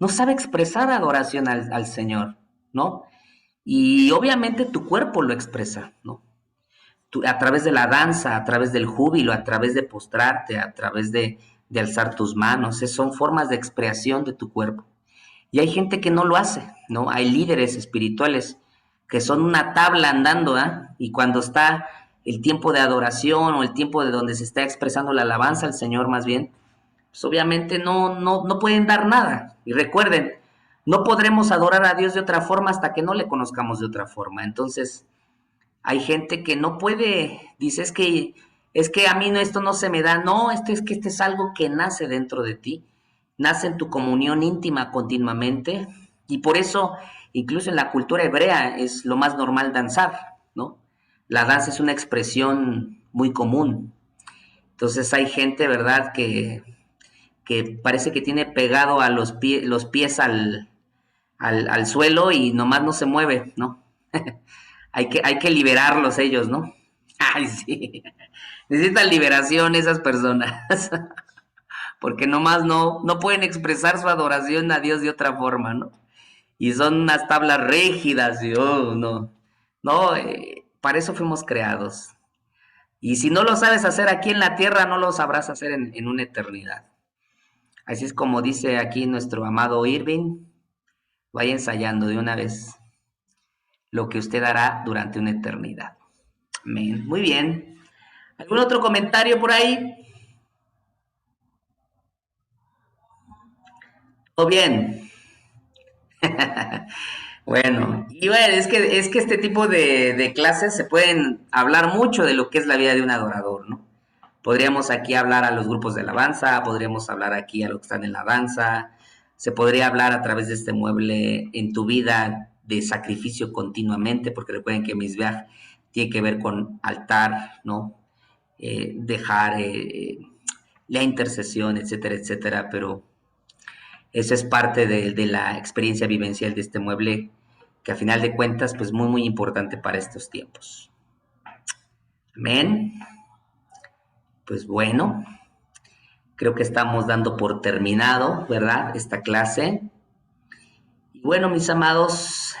sabe expresar adoración al Señor, ¿no? Y obviamente tu cuerpo lo expresa, ¿no? A través de la danza, a través del júbilo, a través de postrarte, a través de alzar tus manos, son formas de expresión de tu cuerpo. Y hay gente que no lo hace, ¿no? Hay líderes espirituales que son una tabla andando, y cuando está el tiempo de adoración o el tiempo de donde se está expresando la alabanza al Señor más bien, pues obviamente no pueden dar nada. Y recuerden, no podremos adorar a Dios de otra forma hasta que no le conozcamos de otra forma. Entonces, hay gente que no puede, dice, es que a mí esto no se me da. No, este es algo que nace dentro de ti, nace en tu comunión íntima continuamente, y por eso, incluso en la cultura hebrea, es lo más normal danzar, ¿no? La danza es una expresión muy común. Entonces hay gente, ¿verdad?, que parece que tiene pegado a los pies al suelo y nomás no se mueve, ¿no? Hay que liberarlos ellos, ¿no? Ay, sí. Necesitan liberación esas personas. Porque nomás no pueden expresar su adoración a Dios de otra forma, ¿no? Y son unas tablas rígidas, y no. No, para eso fuimos creados. Y si no lo sabes hacer aquí en la tierra, no lo sabrás hacer en una eternidad. Así es como dice aquí nuestro amado Irving, vaya ensayando de una vez lo que usted hará durante una eternidad. Amén. Muy bien. ¿Algún otro comentario por ahí? ¿Todo bien? Bueno, y bueno, es que este tipo de clases se pueden hablar mucho de lo que es la vida de un adorador, ¿no? Podríamos aquí hablar a los grupos de alabanza, podríamos hablar aquí a los que están en la danza, se podría hablar a través de este mueble en tu vida de sacrificio continuamente, porque recuerden que Mizbeach tiene que ver con altar, ¿no? Dejar la intercesión, etcétera, etcétera, pero eso es parte de la experiencia vivencial de este mueble, que a final de cuentas, pues muy, muy importante para estos tiempos. Amén. Pues bueno, creo que estamos dando por terminado, ¿verdad?, esta clase. Y bueno, mis amados,